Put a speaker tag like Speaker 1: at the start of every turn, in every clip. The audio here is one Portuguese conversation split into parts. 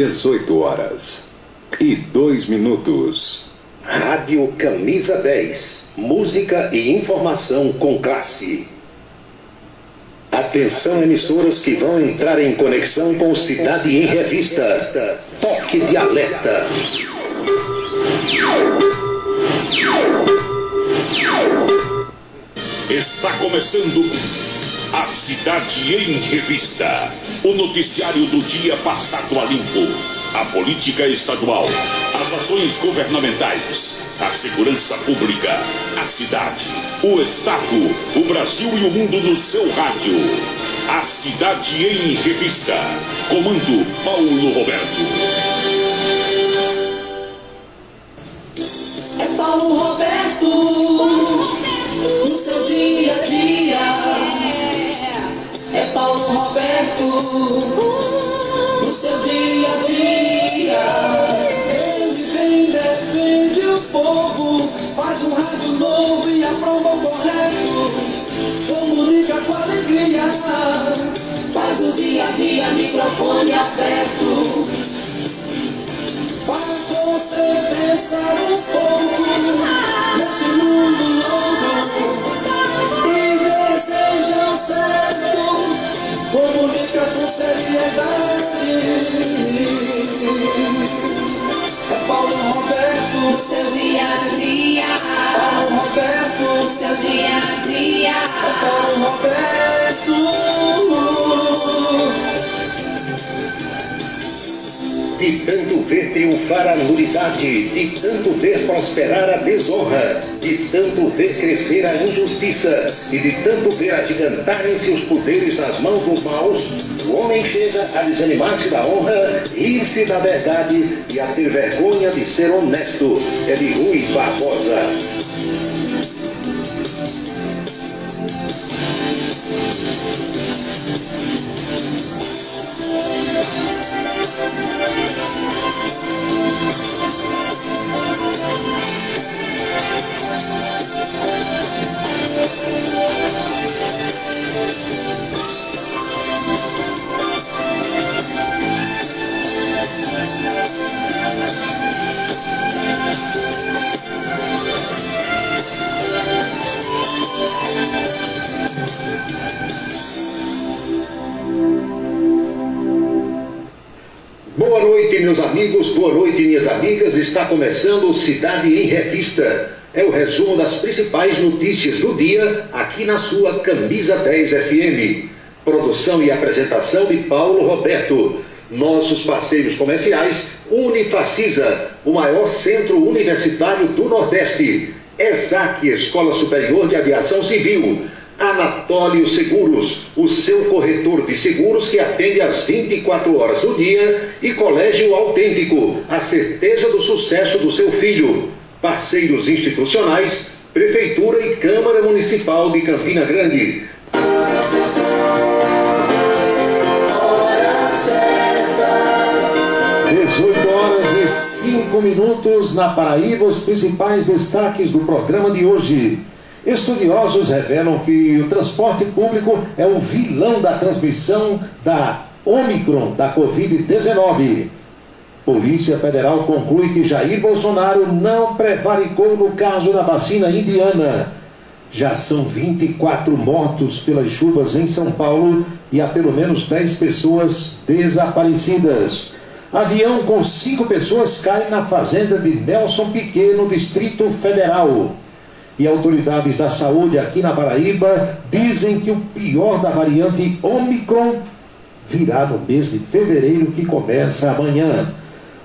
Speaker 1: 18h02.
Speaker 2: Rádio Camisa 10. Música e informação com classe. Atenção, emissoras que vão entrar em conexão com Cidade em Revista. Toque de alerta.
Speaker 3: Está começando a Cidade em Revista. O noticiário do dia passado a limpo. A política estadual, as ações governamentais, a segurança pública, a cidade, o estado, o Brasil e o mundo no seu rádio. A Cidade em Revista. Comando Paulo Roberto.
Speaker 4: É Paulo Roberto, no seu dia a dia. É Paulo Roberto, no seu dia a dia. Ele vem, defende o povo, faz um rádio novo e aprova o correto. Comunica com alegria, faz o dia a dia, microfone aberto. Faz você pensar um pouco nesse mundo louco e deseja o certo. Comunica com seriedade. É Paulo Roberto, seu dia a dia. Paulo Roberto, seu dia a dia. É Paulo Roberto.
Speaker 2: De tanto ver triunfar a nulidade, de tanto ver prosperar a desonra, de tanto ver crescer a injustiça e de tanto ver agigantarem-se os poderes nas mãos dos maus, o homem chega a desanimar-se da honra, rir-se da verdade e a ter vergonha de ser honesto. É de Rui Barbosa. Boa noite, meus amigos, boa noite, minhas amigas. Está começando o Cidade em Revista. É o resumo das principais notícias do dia aqui na sua Camisa 10 FM. Produção e apresentação de Paulo Roberto. Nossos parceiros comerciais: Unifacisa, o maior centro universitário do Nordeste. ESAC, Escola Superior de Aviação Civil. Anatólio Seguros, o seu corretor de seguros que atende às 24 horas do dia, e Colégio Autêntico, a certeza do sucesso do seu filho. Parceiros institucionais: Prefeitura e Câmara Municipal de Campina Grande.
Speaker 4: Hora certa.
Speaker 5: 18h05 na Paraíba. Os principais destaques do programa de hoje. Estudiosos revelam que o transporte público é o vilão da transmissão da Ômicron da Covid-19. Polícia Federal conclui que Jair Bolsonaro não prevaricou no caso da vacina indiana. Já são 24 mortos pelas chuvas em São Paulo e há pelo menos 10 pessoas desaparecidas. Avião com 5 pessoas cai na fazenda de Nelson Piquet, no Distrito Federal. E autoridades da saúde aqui na Paraíba dizem que o pior da variante Ômicron virá no mês de fevereiro, que começa amanhã.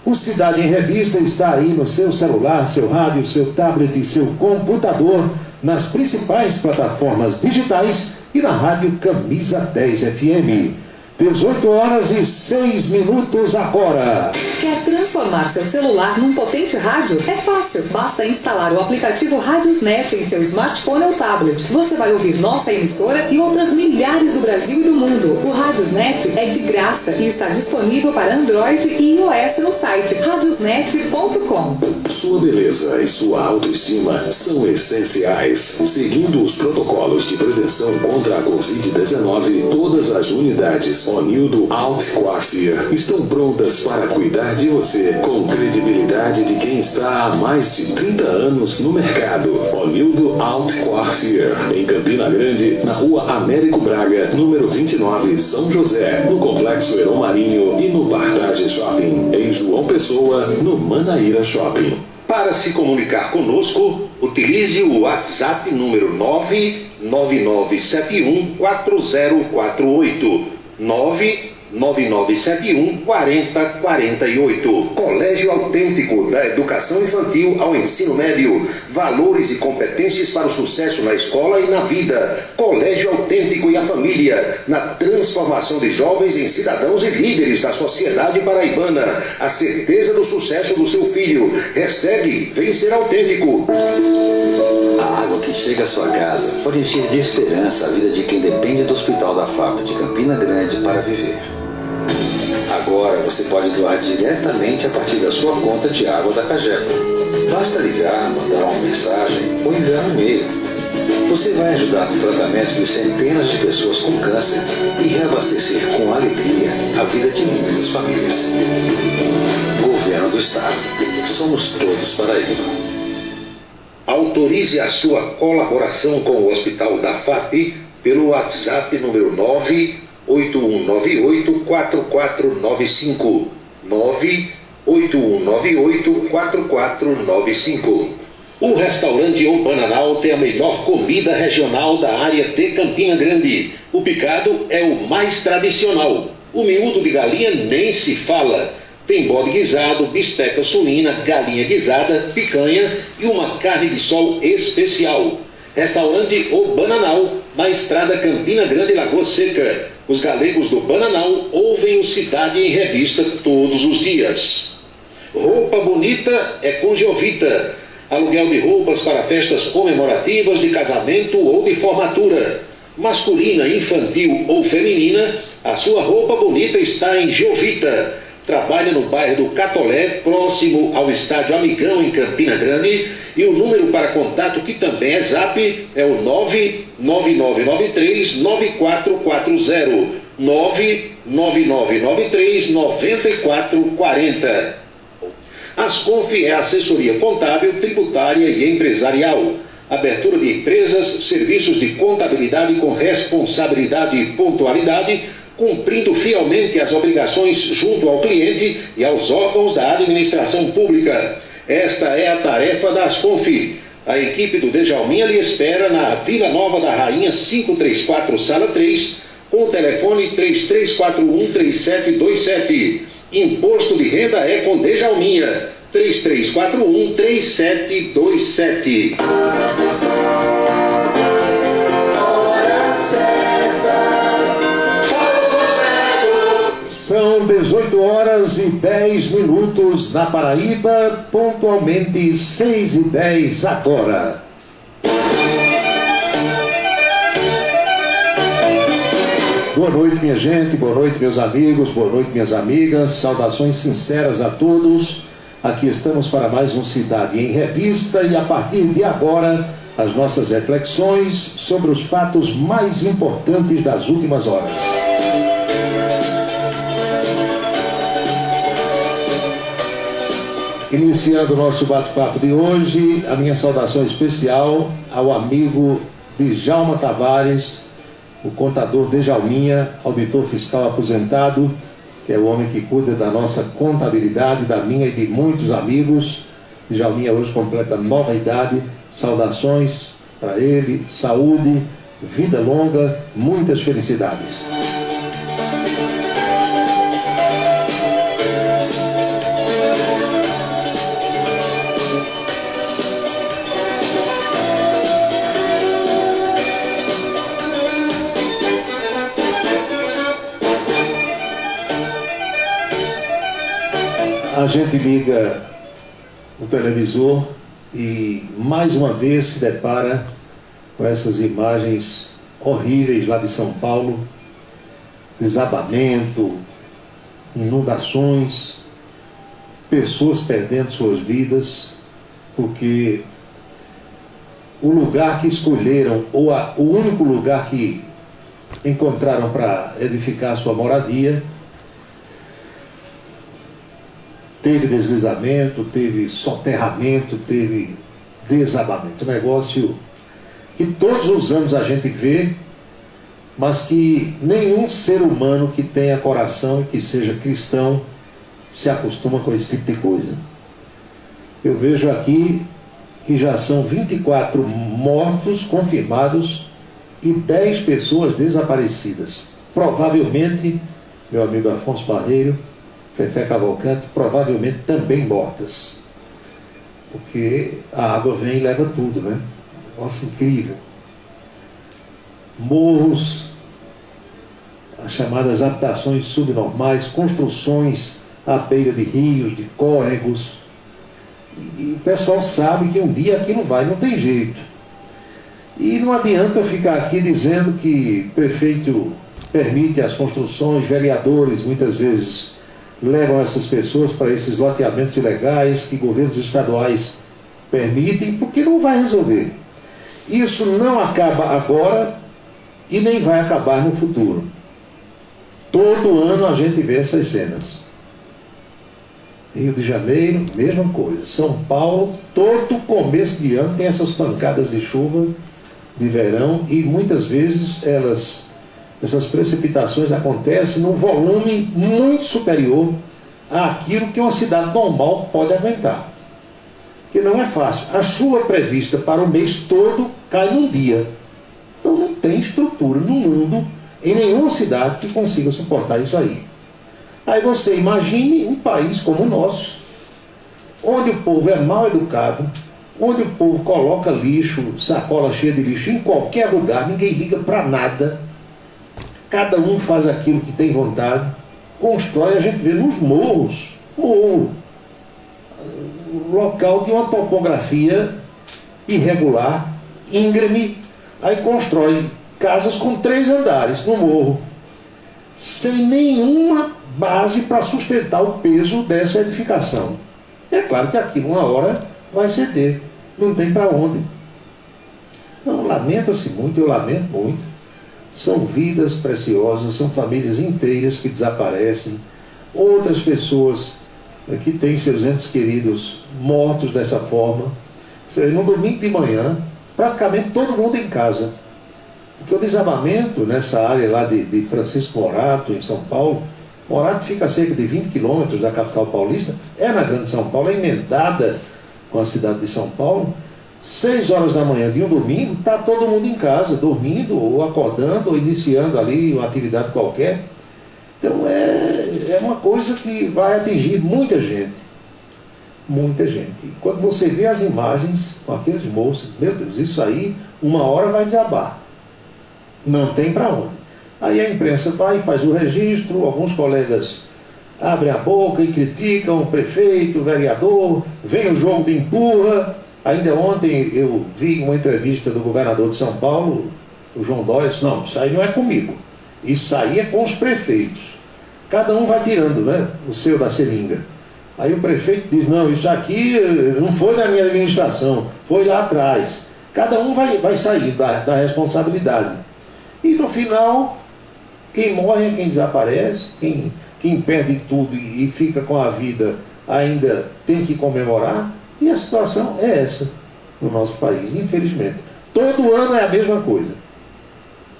Speaker 5: O Cidade em Revista está aí no seu celular, seu rádio, seu tablet e seu computador, nas principais plataformas digitais e na rádio Camisa 10 FM. 18h06 agora.
Speaker 4: Quer transformar
Speaker 1: Transformar seu celular num potente rádio é fácil. Basta instalar o aplicativo Radiosnet em seu smartphone ou tablet. Você vai ouvir nossa emissora e outras milhares do Brasil e do mundo. O Radiosnet é de graça e está disponível para Android e iOS no site radiosnet.com.
Speaker 6: Sua beleza e sua autoestima são essenciais. Seguindo os protocolos de prevenção contra a Covid-19, todas as unidades Onildo Alt Coiffure estão prontas para cuidar de você com credibilidade de quem está há mais de 30 anos no mercado. Onildo Alt Coiffure, em Campina Grande, na rua Américo Braga, número 29, São José, no Complexo Heron Marinho e no Partage Shopping, em João Pessoa, no Manaíra Shopping.
Speaker 2: Para se comunicar conosco, utilize o WhatsApp número 999714048. 999714048. Colégio Autêntico, da educação infantil ao ensino médio. Valores e competências para o sucesso na escola e na vida. Colégio Autêntico e a família, na transformação de jovens em cidadãos e líderes da sociedade paraibana. A certeza do sucesso do seu filho. Hashtag Vem Ser Autêntico.
Speaker 7: A água que chega à sua casa pode encher de esperança a vida de quem depende do Hospital da FAP de Campina Grande para viver. Agora você pode doar diretamente a partir da sua conta de água da Cagepa. Basta ligar, mandar uma mensagem ou enviar um e-mail. Você vai ajudar no tratamento de centenas de pessoas com câncer e reabastecer com alegria a vida de muitas famílias. Governo do Estado. Somos todos Paraíba.
Speaker 2: Autorize a sua colaboração com o Hospital da FAP pelo WhatsApp número 98198-4495. 98198-4495. O restaurante O Bananal tem a melhor comida regional da área de Campina Grande. O picado é o mais tradicional. O miúdo de galinha nem se fala. Tem bode guisado, bisteca suína, galinha guisada, picanha e uma carne de sol especial. Restaurante O Bananal, na estrada Campina Grande, Lagoa Seca. Os galegos do Bananal ouvem o Cidade em Revista todos os dias. Roupa bonita é com Jovita. Aluguel de roupas para festas comemorativas de casamento ou de formatura. Masculina, infantil ou feminina, a sua roupa bonita está em Jovita. Trabalha no bairro do Catolé, próximo ao estádio Amigão, em Campina Grande. E o número para contato, que também é Zap, é o 99993-9440. 99993-9440. Asconf é assessoria contábil, tributária e empresarial. Abertura de empresas, serviços de contabilidade com responsabilidade e pontualidade, cumprindo fielmente as obrigações junto ao cliente e aos órgãos da administração pública. Esta é a tarefa da Asconf. A equipe do Djalminha lhe espera na Vila Nova da Rainha 534, sala 3, com o telefone 3341-3727. Imposto de renda é com Djalminha, 3341-3727.
Speaker 5: São 18 horas e 10 minutos na Paraíba, pontualmente 6h10 agora. Boa noite, minha gente, boa noite, meus amigos, boa noite, minhas amigas, saudações sinceras a todos. Aqui estamos para mais um Cidade em Revista e a partir de agora as nossas reflexões sobre os fatos mais importantes das últimas horas. Iniciando o nosso bate-papo de hoje, a minha saudação especial ao amigo Djalma Tavares, o contador Djalminha, auditor fiscal aposentado, que é o homem que cuida da nossa contabilidade, da minha e de muitos amigos. Djalminha hoje completa nova idade. Saudações para ele, saúde, vida longa, muitas felicidades. A gente liga o televisor e mais uma vez se depara com essas imagens horríveis lá de São Paulo, desabamento, inundações, pessoas perdendo suas vidas, porque o lugar que escolheram, ou o único lugar que encontraram para edificar sua moradia, teve deslizamento, teve soterramento, teve desabamento. Um negócio que todos os anos a gente vê, mas que nenhum ser humano que tenha coração e que seja cristão se acostuma com esse tipo de coisa. Eu vejo aqui que já são 24 mortos confirmados e 10 pessoas desaparecidas. Provavelmente, meu amigo Afonso Barreiro, Fefé Cavalcante, provavelmente também mortas. Porque a água vem e leva tudo, né? Nossa, incrível. Morros, as chamadas habitações subnormais, construções à beira de rios, de córregos. E o pessoal sabe que um dia aquilo vai, não tem jeito. E não adianta ficar aqui dizendo que prefeito permite as construções, vereadores muitas vezes levam essas pessoas para esses loteamentos ilegais que governos estaduais permitem, porque não vai resolver. Isso não acaba agora e nem vai acabar no futuro. Todo ano a gente vê essas cenas. Rio de Janeiro, mesma coisa. São Paulo, todo começo de ano tem essas pancadas de chuva de verão e muitas vezes essas precipitações acontecem num volume muito superior àquilo que uma cidade normal pode aguentar. Que não é fácil. A chuva prevista para o mês todo cai num dia. Então não tem estrutura no mundo, em nenhuma cidade, que consiga suportar isso aí. Aí você imagine um país como o nosso, onde o povo é mal educado, onde o povo coloca lixo, sacola cheia de lixo em qualquer lugar, ninguém liga para nada, cada um faz aquilo que tem vontade, constrói, a gente vê nos morros, local de uma topografia irregular, íngreme, aí constrói casas com 3 andares no morro, sem nenhuma base para sustentar o peso dessa edificação. É claro que aquilo uma hora vai ceder, não tem para onde. Então lamenta-se muito, eu lamento muito. São vidas preciosas, são famílias inteiras que desaparecem, outras pessoas que têm seus entes queridos mortos dessa forma. No domingo de manhã, praticamente todo mundo em casa. Porque o desabamento nessa área lá de Francisco Morato, em São Paulo, Morato fica a cerca de 20 quilômetros da capital paulista, é na Grande São Paulo, é emendada com a cidade de São Paulo. 6 horas da manhã de um domingo, está todo mundo em casa, dormindo, ou acordando, ou iniciando ali uma atividade qualquer. Então é uma coisa que vai atingir muita gente. Muita gente. E quando você vê as imagens com aqueles moços, meu Deus, isso aí, uma hora vai desabar. Não tem para onde. Aí a imprensa vai e faz o registro, alguns colegas abrem a boca e criticam o prefeito, o vereador, vem o jogo de empurra. Ainda ontem eu vi uma entrevista do governador de São Paulo, o João Dória, disse, não, isso aí não é comigo, isso aí é com os prefeitos. Cada um vai tirando, né, o seu da seringa. Aí o prefeito diz, não, isso aqui não foi na minha administração, foi lá atrás. Cada um vai sair da responsabilidade. E no final, quem morre é quem desaparece, quem perde tudo e fica com a vida ainda tem que comemorar. E a situação é essa no nosso país, infelizmente. Todo ano é a mesma coisa.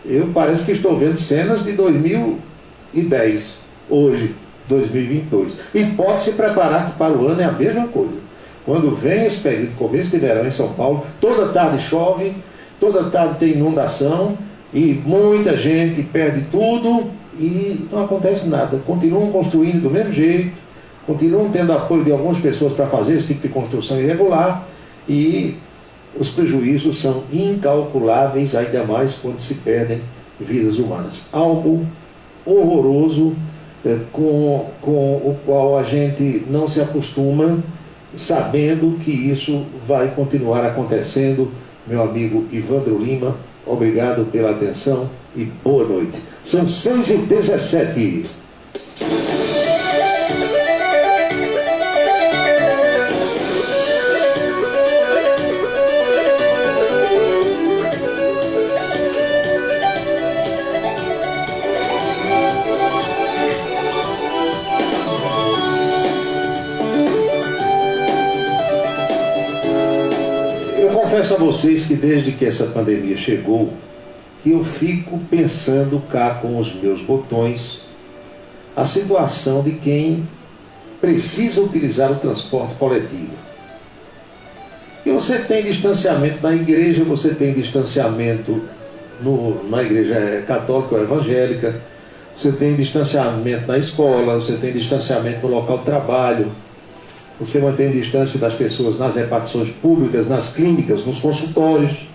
Speaker 5: Eu parece que estou vendo cenas de 2010, hoje, 2022. E pode se preparar que para o ano é a mesma coisa. Quando vem esse período, começo de verão em São Paulo, toda tarde chove, toda tarde tem inundação, e muita gente perde tudo e não acontece nada. Continuam construindo do mesmo jeito, continuam tendo apoio de algumas pessoas para fazer esse tipo de construção irregular e os prejuízos são incalculáveis, ainda mais quando se perdem vidas humanas. Algo horroroso com o qual a gente não se acostuma, sabendo que isso vai continuar acontecendo. Meu amigo Ivandro Lima, obrigado pela atenção e boa noite. São 6h17. Confesso a vocês que desde que essa pandemia chegou, que eu fico pensando cá com os meus botões a situação de quem precisa utilizar o transporte coletivo. Que você tem distanciamento na igreja, você tem distanciamento na igreja católica ou evangélica, você tem distanciamento na escola, você tem distanciamento no local de trabalho, você mantém distância das pessoas nas repartições públicas, nas clínicas, nos consultórios.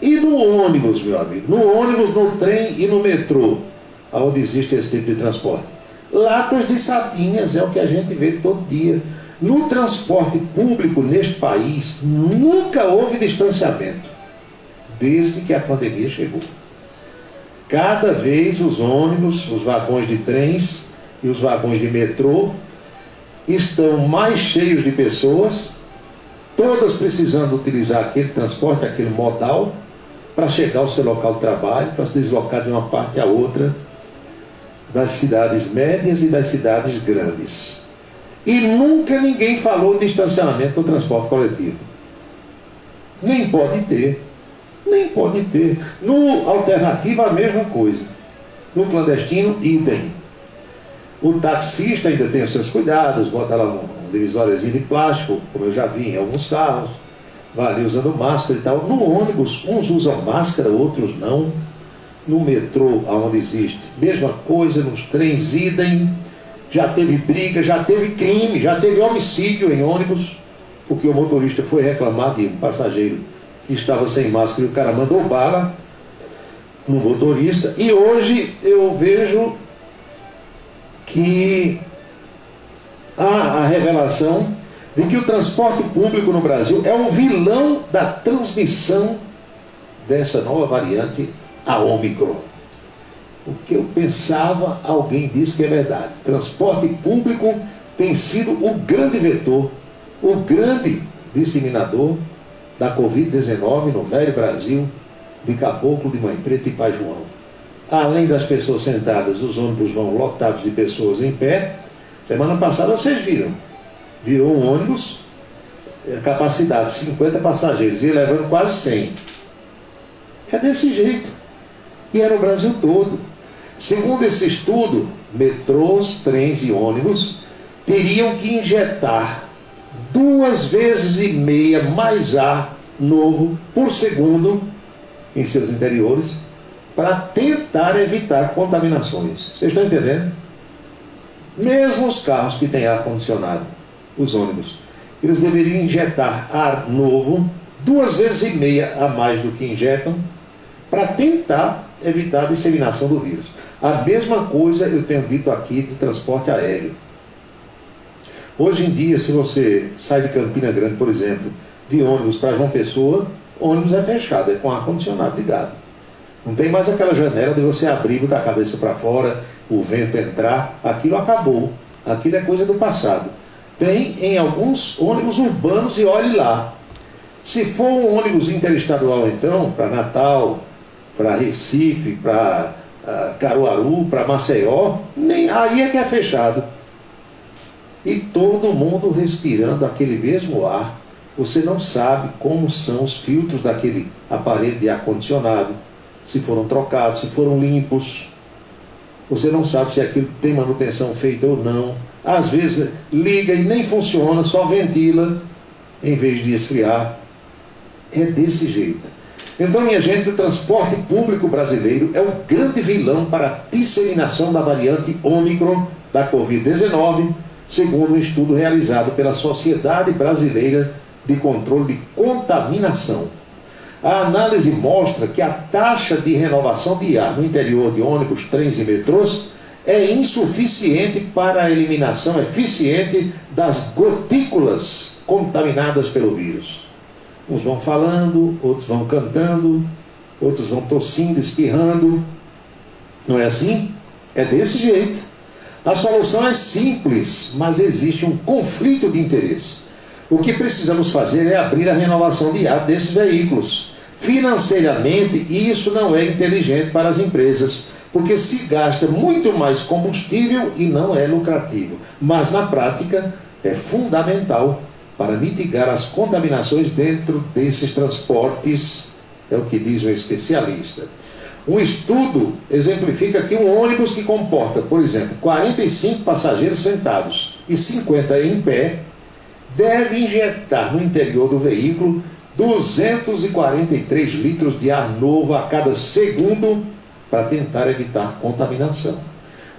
Speaker 5: E no ônibus, meu amigo, no ônibus, no trem e no metrô, onde existe esse tipo de transporte. Latas de sardinhas é o que a gente vê todo dia. No transporte público neste país, nunca houve distanciamento, desde que a pandemia chegou. Cada vez os ônibus, os vagões de trens e os vagões de metrô estão mais cheios de pessoas, todas precisando utilizar aquele transporte, aquele modal, para chegar ao seu local de trabalho, para se deslocar de uma parte a outra das cidades médias e das cidades grandes. E nunca ninguém falou em distanciamento no transporte coletivo. Nem pode ter. Nem pode ter. No alternativo, a mesma coisa. No clandestino, idem. O taxista ainda tem os seus cuidados, bota lá um divisóriozinho de plástico, como eu já vi em alguns carros, vai ali usando máscara e tal. No ônibus, uns usam máscara, outros não. No metrô, onde existe, mesma coisa. Nos trens, idem. Já teve briga, já teve crime, já teve homicídio em ônibus, porque o motorista foi reclamar de um passageiro que estava sem máscara e o cara mandou bala no motorista. E hoje eu vejo que há a revelação de que o transporte público no Brasil é um vilão da transmissão dessa nova variante, a Ômicron. O que eu pensava, alguém disse que é verdade. Transporte público tem sido o grande vetor, o grande disseminador da Covid-19 no velho Brasil, de Caboclo, de Mãe Preta e Pai João. Além das pessoas sentadas, os ônibus vão lotados de pessoas em pé. Semana passada vocês viram, virou um ônibus, capacidade 50 passageiros, e levando quase 100. É desse jeito. E é no Brasil todo. Segundo esse estudo, metrôs, trens e ônibus teriam que injetar 2,5 vezes mais ar novo por segundo em seus interiores, para tentar evitar contaminações. Vocês estão entendendo? Mesmo os carros que têm ar-condicionado, os ônibus, eles deveriam injetar ar novo 2,5 vezes a mais do que injetam, para tentar evitar a disseminação do vírus. A mesma coisa eu tenho dito aqui do transporte aéreo. Hoje em dia, se você sai de Campina Grande, por exemplo, de ônibus para João Pessoa, o ônibus é fechado, é com ar-condicionado ligado. Não tem mais aquela janela de você abrir, botar a cabeça para fora, o vento entrar. Aquilo acabou. Aquilo é coisa do passado. Tem em alguns ônibus urbanos, e olhe lá. Se for um ônibus interestadual, então, para Natal, para Recife, para Caruaru, para Maceió, nem aí é que é fechado. E todo mundo respirando aquele mesmo ar. Você não sabe como são os filtros daquele aparelho de ar-condicionado, se foram trocados, se foram limpos. Você não sabe se aquilo tem manutenção feita ou não. Às vezes liga e nem funciona, só ventila em vez de esfriar. É desse jeito. Então, minha gente, o transporte público brasileiro é o grande vilão para a disseminação da variante Ômicron da Covid-19, segundo um estudo realizado pela Sociedade Brasileira de Controle de Contaminação. A análise mostra que a taxa de renovação de ar no interior de ônibus, trens e metrôs é insuficiente para a eliminação eficiente das gotículas contaminadas pelo vírus. Uns vão falando, outros vão cantando, outros vão tossindo, espirrando. Não é assim? É desse jeito. A solução é simples, mas existe um conflito de interesse. O que precisamos fazer é abrir a renovação de ar desses veículos. Financeiramente, isso não é inteligente para as empresas, porque se gasta muito mais combustível e não é lucrativo. Mas, na prática, é fundamental para mitigar as contaminações dentro desses transportes, é o que diz um especialista. Um estudo exemplifica que um ônibus que comporta, por exemplo, 45 passageiros sentados e 50 em pé, deve injetar no interior do veículo 243 litros de ar novo a cada segundo para tentar evitar contaminação.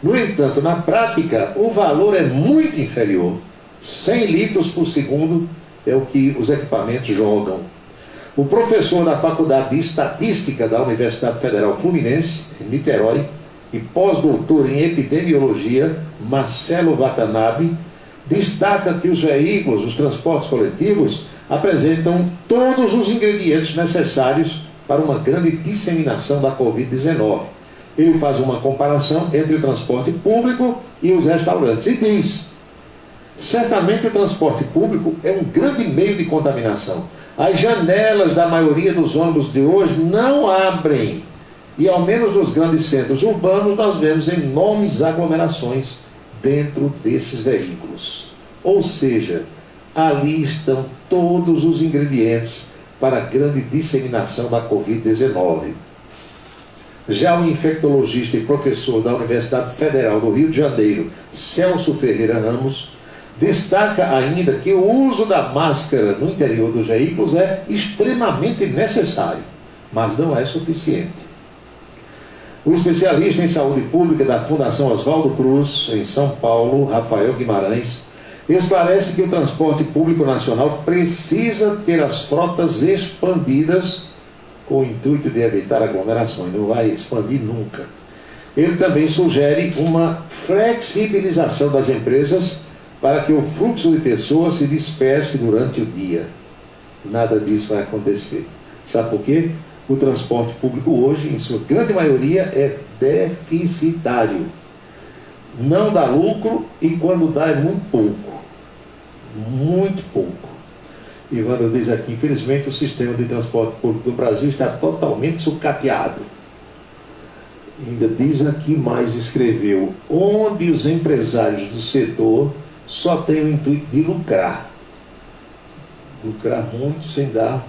Speaker 5: No entanto, na prática, o valor é muito inferior. 100 litros por segundo é o que os equipamentos jogam. O professor da Faculdade de Estatística da Universidade Federal Fluminense, em Niterói, e pós-doutor em epidemiologia, Marcelo Watanabe, destaca que os veículos, os transportes coletivos, apresentam todos os ingredientes necessários para uma grande disseminação da Covid-19. Ele faz uma comparação entre o transporte público e os restaurantes e diz: certamente o transporte público é um grande meio de contaminação. As janelas da maioria dos ônibus de hoje não abrem. E ao menos nos grandes centros urbanos nós vemos enormes aglomerações dentro desses veículos. Ou seja, ali estão todos os ingredientes para a grande disseminação da Covid-19. Já o infectologista e professor da Universidade Federal do Rio de Janeiro, Celso Ferreira Ramos, destaca ainda que o uso da máscara no interior dos veículos é extremamente necessário, mas não é suficiente. O especialista em saúde pública da Fundação Oswaldo Cruz, em São Paulo, Rafael Guimarães, esclarece que o transporte público nacional precisa ter as frotas expandidas com o intuito de evitar aglomerações, não vai expandir nunca. Ele também sugere uma flexibilização das empresas para que o fluxo de pessoas se disperse durante o dia. Nada disso vai acontecer. Sabe por quê? O transporte público hoje, em sua grande maioria, é deficitário. Não dá lucro e quando dá é muito pouco. Muito pouco. Ivandro diz aqui, infelizmente o sistema de transporte público do Brasil está totalmente sucateado. Ainda diz aqui mais, escreveu, onde os empresários do setor só têm o intuito de lucrar. Lucrar muito sem dar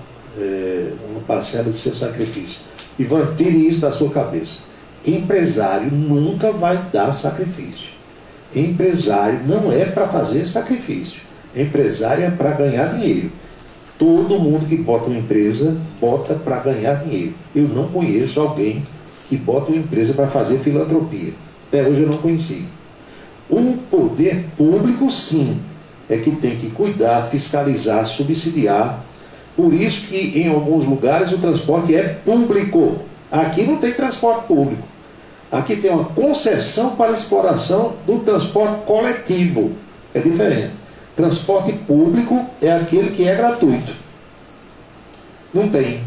Speaker 5: uma parcela de seu sacrifício. Ivan, tire isso da sua cabeça. Empresário nunca vai dar sacrifício. Empresário não é para fazer sacrifício. Empresário é para ganhar dinheiro. Todo mundo que bota uma empresa, bota para ganhar dinheiro. Eu não conheço alguém que bota uma empresa para fazer filantropia. Até hoje eu não conheci. O poder público, sim, é que tem que cuidar, fiscalizar, subsidiar. Por isso que em alguns lugares o transporte é público. Aqui não tem transporte público. Aqui tem uma concessão para a exploração do transporte coletivo. É diferente. Transporte público é aquele que é gratuito. Não tem.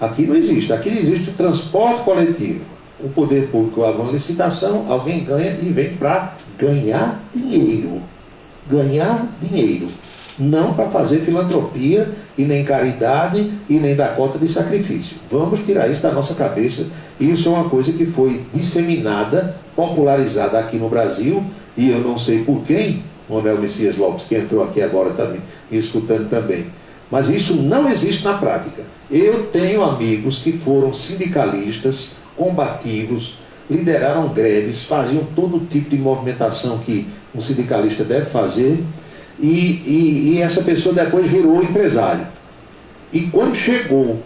Speaker 5: Aqui não existe. Aqui existe o transporte coletivo. O poder público abre uma licitação, alguém ganha e vem para ganhar dinheiro. Ganhar dinheiro. Não para fazer filantropia e nem caridade e nem dar conta de sacrifício. Vamos tirar isso da nossa cabeça. Isso é uma coisa que foi disseminada, popularizada aqui no Brasil, e eu não sei por quem, o Manuel Messias Lopes, que entrou aqui agora também, me escutando também. Mas isso não existe na prática. Eu tenho amigos que foram sindicalistas, combativos, lideraram greves, faziam todo tipo de movimentação que um sindicalista deve fazer, e essa pessoa depois virou empresário. E quando chegou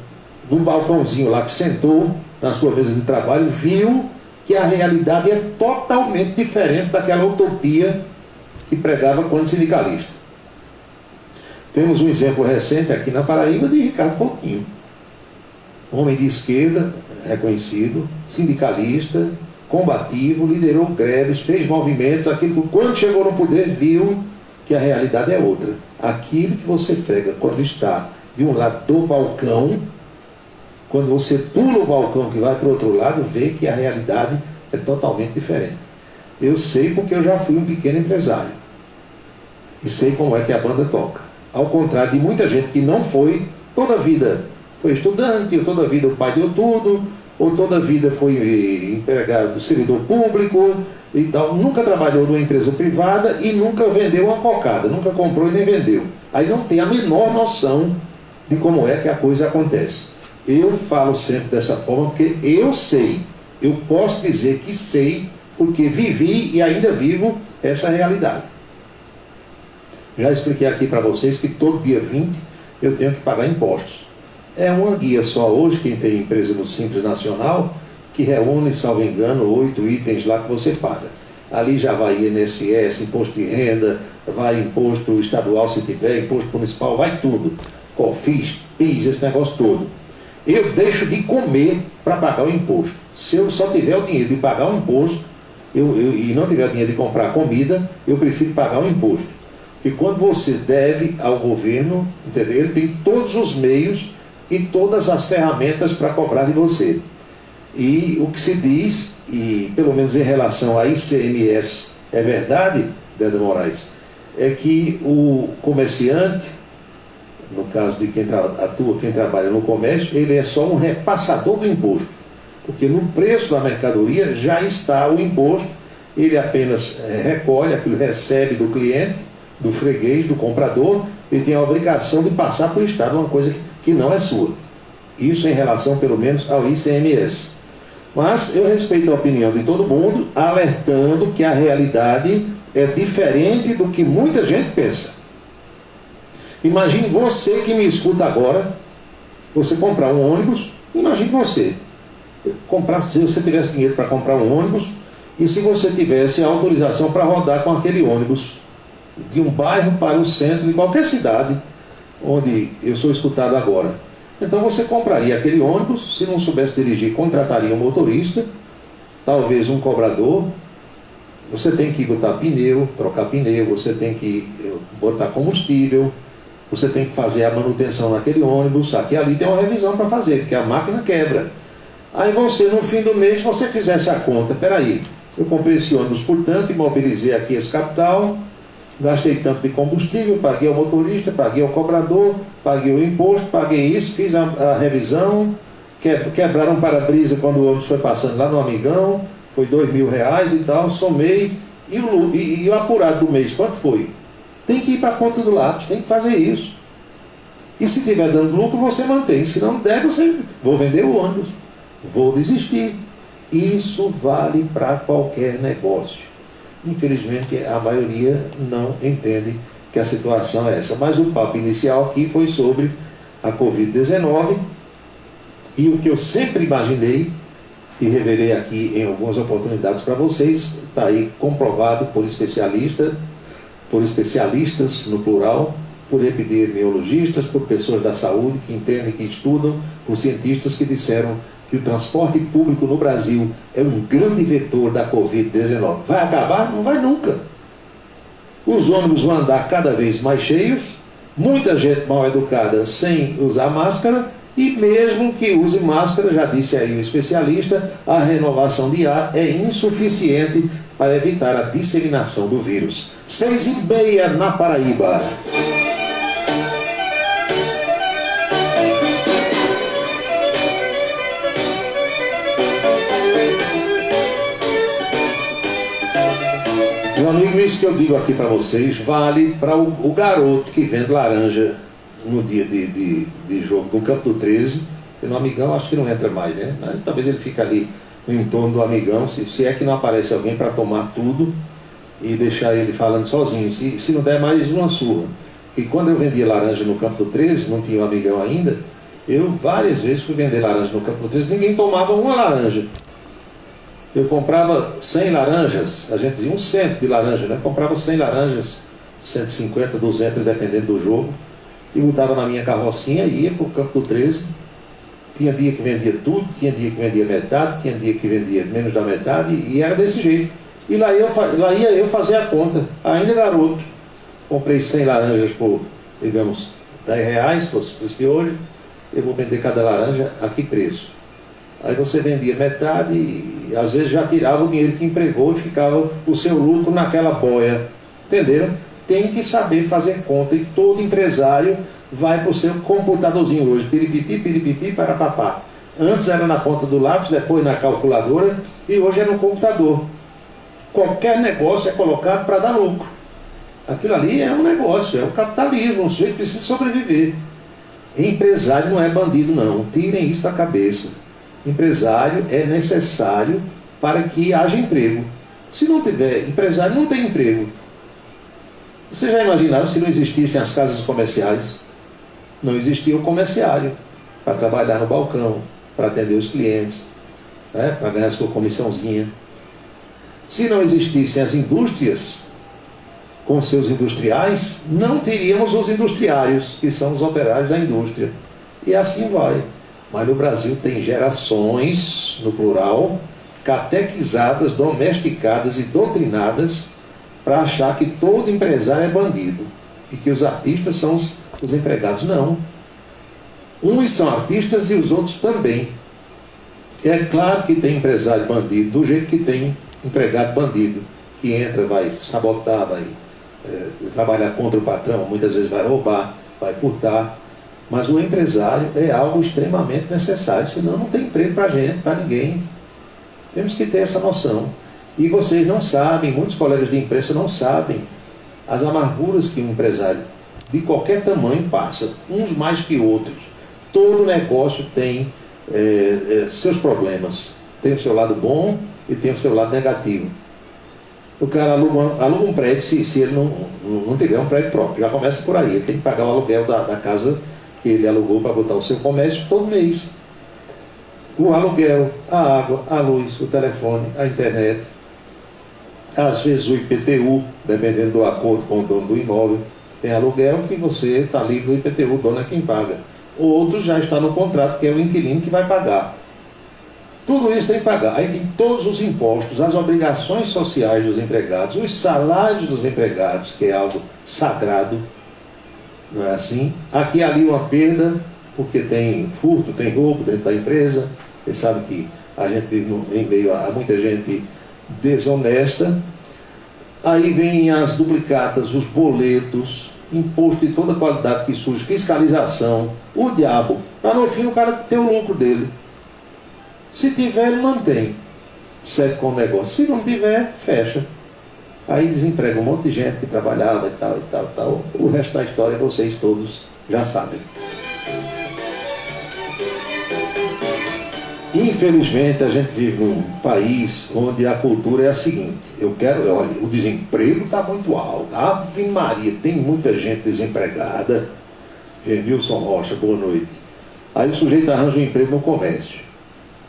Speaker 5: no balcãozinho lá, que sentou na sua mesa de trabalho, viu que a realidade é totalmente diferente daquela utopia que pregava quando sindicalista. Temos um exemplo recente aqui na Paraíba de Ricardo Coutinho, homem de esquerda, reconhecido, sindicalista, combativo, liderou greves, fez movimentos, aquilo que quando chegou no poder viu que a realidade é outra. Aquilo que você pega quando está de um lado do balcão, quando você pula o balcão que vai para o outro lado, vê que a realidade é totalmente diferente. Eu sei porque eu já fui um pequeno empresário e sei como é que a banda toca. Ao contrário de muita gente que não foi, toda a vida foi estudante, ou toda a vida o pai deu tudo, ou toda a vida foi empregado, servidor público e tal, nunca trabalhou numa empresa privada e nunca vendeu uma cocada, nunca comprou e nem vendeu. Aí não tem a menor noção de como é que a coisa acontece. Eu falo sempre dessa forma porque eu sei, eu posso dizer que sei, porque vivi e ainda vivo essa realidade. Já expliquei aqui para vocês que todo dia 20 eu tenho que pagar impostos. É uma guia só hoje, quem tem empresa no Simples Nacional, que reúne, salvo engano, 8 itens lá que você paga. Ali já vai INSS, imposto de renda, vai imposto estadual se tiver, imposto municipal, vai tudo. COFINS, PIS, esse negócio todo. Eu deixo de comer para pagar o imposto. Se eu só tiver o dinheiro de pagar o imposto, e não tiver o dinheiro de comprar comida, eu prefiro pagar o imposto. Porque quando você deve ao governo, entendeu? Ele tem todos os meios e todas as ferramentas para cobrar de você. E o que se diz, e pelo menos em relação a ICMS, é verdade, Deda Moraes, é que o comerciante, no caso de quem quem trabalha no comércio, ele é só um repassador do imposto. Porque no preço da mercadoria já está o imposto, ele apenas recolhe aquilo, recebe do cliente, do freguês, do comprador, e tem a obrigação de passar para o Estado uma coisa que não é sua. Isso em relação, pelo menos, ao ICMS. Mas eu respeito a opinião de todo mundo, alertando que a realidade é diferente do que muita gente pensa. Imagine você que me escuta agora, você comprar um ônibus, imagine você, se você tivesse dinheiro para comprar um ônibus, e se você tivesse autorização para rodar com aquele ônibus, de um bairro para o centro de qualquer cidade, onde eu sou escutado agora. Então você compraria aquele ônibus, se não soubesse dirigir, contrataria um motorista, talvez um cobrador, você tem que botar pneu, trocar pneu, você tem que botar combustível, você tem que fazer a manutenção naquele ônibus, aqui e ali tem uma revisão para fazer, porque a máquina quebra. Aí você, no fim do mês, você fizesse a conta, peraí, eu comprei esse ônibus por tanto, imobilizei aqui esse capital, gastei tanto de combustível, paguei ao motorista, paguei ao cobrador, paguei o imposto, paguei isso, fiz a revisão, quebraram um para-brisa quando o ônibus foi passando lá no Amigão, foi R$2.000 e tal, somei, e o apurado do mês, quanto foi? Tem que ir para a conta do lápis, tem que fazer isso. E se estiver dando lucro, você mantém, se não der, você vou vender o ônibus, vou desistir. Isso vale para qualquer negócio. Infelizmente, a maioria não entende que a situação é essa. Mas o papo inicial aqui foi sobre a Covid-19 e o que eu sempre imaginei e revelei aqui em algumas oportunidades para vocês, está aí comprovado por especialistas no plural, por epidemiologistas, por pessoas da saúde que entendem, que estudam, por cientistas que disseram que o transporte público no Brasil é um grande vetor da Covid-19. Vai acabar? Não vai nunca. Os ônibus vão andar cada vez mais cheios, muita gente mal educada sem usar máscara, e mesmo que use máscara, já disse aí o especialista, a renovação de ar é insuficiente para evitar a disseminação do vírus. 6h30 na Paraíba. Meu amigo, isso que eu digo aqui para vocês vale para o garoto que vende laranja no dia de jogo do Campo do 13, e no Amigão acho que não entra mais, né? Mas talvez ele fique ali no entorno do Amigão, se é que não aparece alguém para tomar tudo e deixar ele falando sozinho, se não der mais uma surra. E quando eu vendia laranja no Campo do 13, não tinha o Amigão ainda, eu várias vezes fui vender laranja no Campo do 13, ninguém tomava uma laranja. Eu comprava 100 laranjas, a gente dizia 100 de laranja, né? Comprava 100 laranjas, 150, 200, dependendo do jogo, e botava na minha carrocinha e ia para o Campo do 13. Tinha dia que vendia tudo, tinha dia que vendia metade, tinha dia que vendia menos da metade, e era desse jeito. E lá ia eu fazer a conta, ainda garoto. Comprei 100 laranjas por, digamos, R$10, fosse o preço de hoje. Eu vou vender cada laranja a que preço? Aí você vendia metade e às vezes já tirava o dinheiro que empregou e ficava o seu lucro naquela boia. Entenderam? Tem que saber fazer conta, e todo empresário vai para o seu computadorzinho hoje, piripipi, parapapá. Antes era na ponta do lápis, depois na calculadora, e hoje é no computador. Qualquer negócio é colocado para dar lucro. Aquilo ali é um negócio, é o capitalismo, o sujeito precisa sobreviver. Empresário não é bandido não, tirem isso da cabeça. Empresário é necessário para que haja emprego. Se não tiver empresário, não tem emprego. Vocês já imaginaram se não existissem as casas comerciais? Não existia o comerciário para trabalhar no balcão, para atender os clientes, né, para ganhar sua comissãozinha. Se não existissem as indústrias com seus industriais, não teríamos os industriários, que são os operários da indústria. E assim vai. Mas no Brasil tem gerações, no plural, catequizadas, domesticadas e doutrinadas para achar que todo empresário é bandido e que os artistas são os empregados. Não. Uns são artistas e os outros também. É claro que tem empresário bandido, do jeito que tem empregado bandido, que entra, vai sabotar, vai trabalhar contra o patrão, muitas vezes vai roubar, vai furtar. Mas o empresário é algo extremamente necessário, senão não tem emprego para gente, para ninguém. Temos que ter essa noção. E vocês não sabem, muitos colegas de imprensa não sabem as amarguras que um empresário de qualquer tamanho passa, uns mais que outros. Todo negócio tem seus problemas. Tem o seu lado bom e tem o seu lado negativo. O cara aluga um prédio se ele não tiver um prédio próprio. Já começa por aí. Ele tem que pagar o aluguel da casa que ele alugou para botar o seu comércio todo mês. O aluguel, a água, a luz, o telefone, a internet. Às vezes o IPTU, dependendo do acordo com o dono do imóvel. Tem aluguel que você está livre do IPTU, o dono é quem paga. Outros já está no contrato, que é o inquilino que vai pagar. Tudo isso tem que pagar. Aí tem todos os impostos, as obrigações sociais dos empregados, os salários dos empregados, que é algo sagrado, não é assim? Aqui e ali uma perda, porque tem furto, tem roubo dentro da empresa. Vocês sabem que a gente vive em meio a muita gente desonesta. Aí vem as duplicatas, os boletos, imposto de toda qualidade que surge, fiscalização, o diabo, para no fim o cara ter o lucro dele. Se tiver, ele mantém, segue com o negócio. Se não tiver, fecha. Aí desemprega um monte de gente que trabalhava e tal, e tal, e tal. O resto da história vocês todos já sabem. Infelizmente, a gente vive num país onde a cultura é a seguinte. Olha, o desemprego está muito alto. Ave Maria, tem muita gente desempregada. Genilson Rocha, boa noite. Aí o sujeito arranja um emprego no comércio.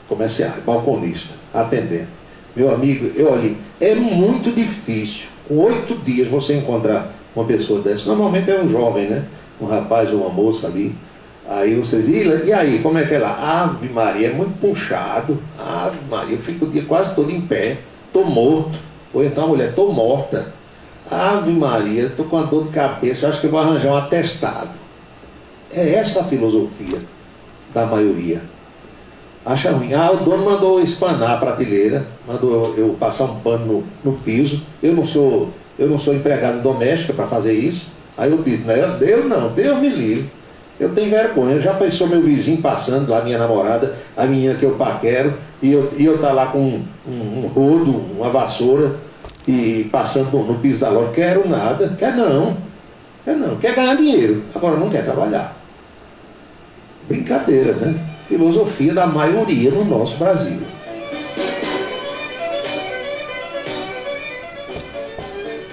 Speaker 5: Comerciário, balconista, atendente. Meu amigo, olha, é muito difícil. Com 8 dias você encontrar uma pessoa dessa. Normalmente é um jovem, né? Um rapaz ou uma moça ali. Aí vocês dizem, e aí, como é que é lá? Ave Maria, é muito puxado. Ave Maria, eu fico o dia quase todo em pé. Tô morto. Ou então a mulher, tô morta. Ave Maria, tô com uma dor de cabeça, acho que eu vou arranjar um atestado. É essa a filosofia da maioria. Acha ruim. O dono mandou espanar a prateleira, mandou eu passar um pano no piso. Eu não sou empregado doméstica para fazer isso. Aí eu disse, Deus me livre. Eu tenho vergonha. Eu já pensou meu vizinho passando lá, minha namorada, a menina que eu paquero, e eu tá lá com um rodo, uma vassoura, e passando no piso da loja. Quero nada. Quer não. Quer ganhar dinheiro. Agora não quer trabalhar. Brincadeira, né? Filosofia da maioria no nosso Brasil.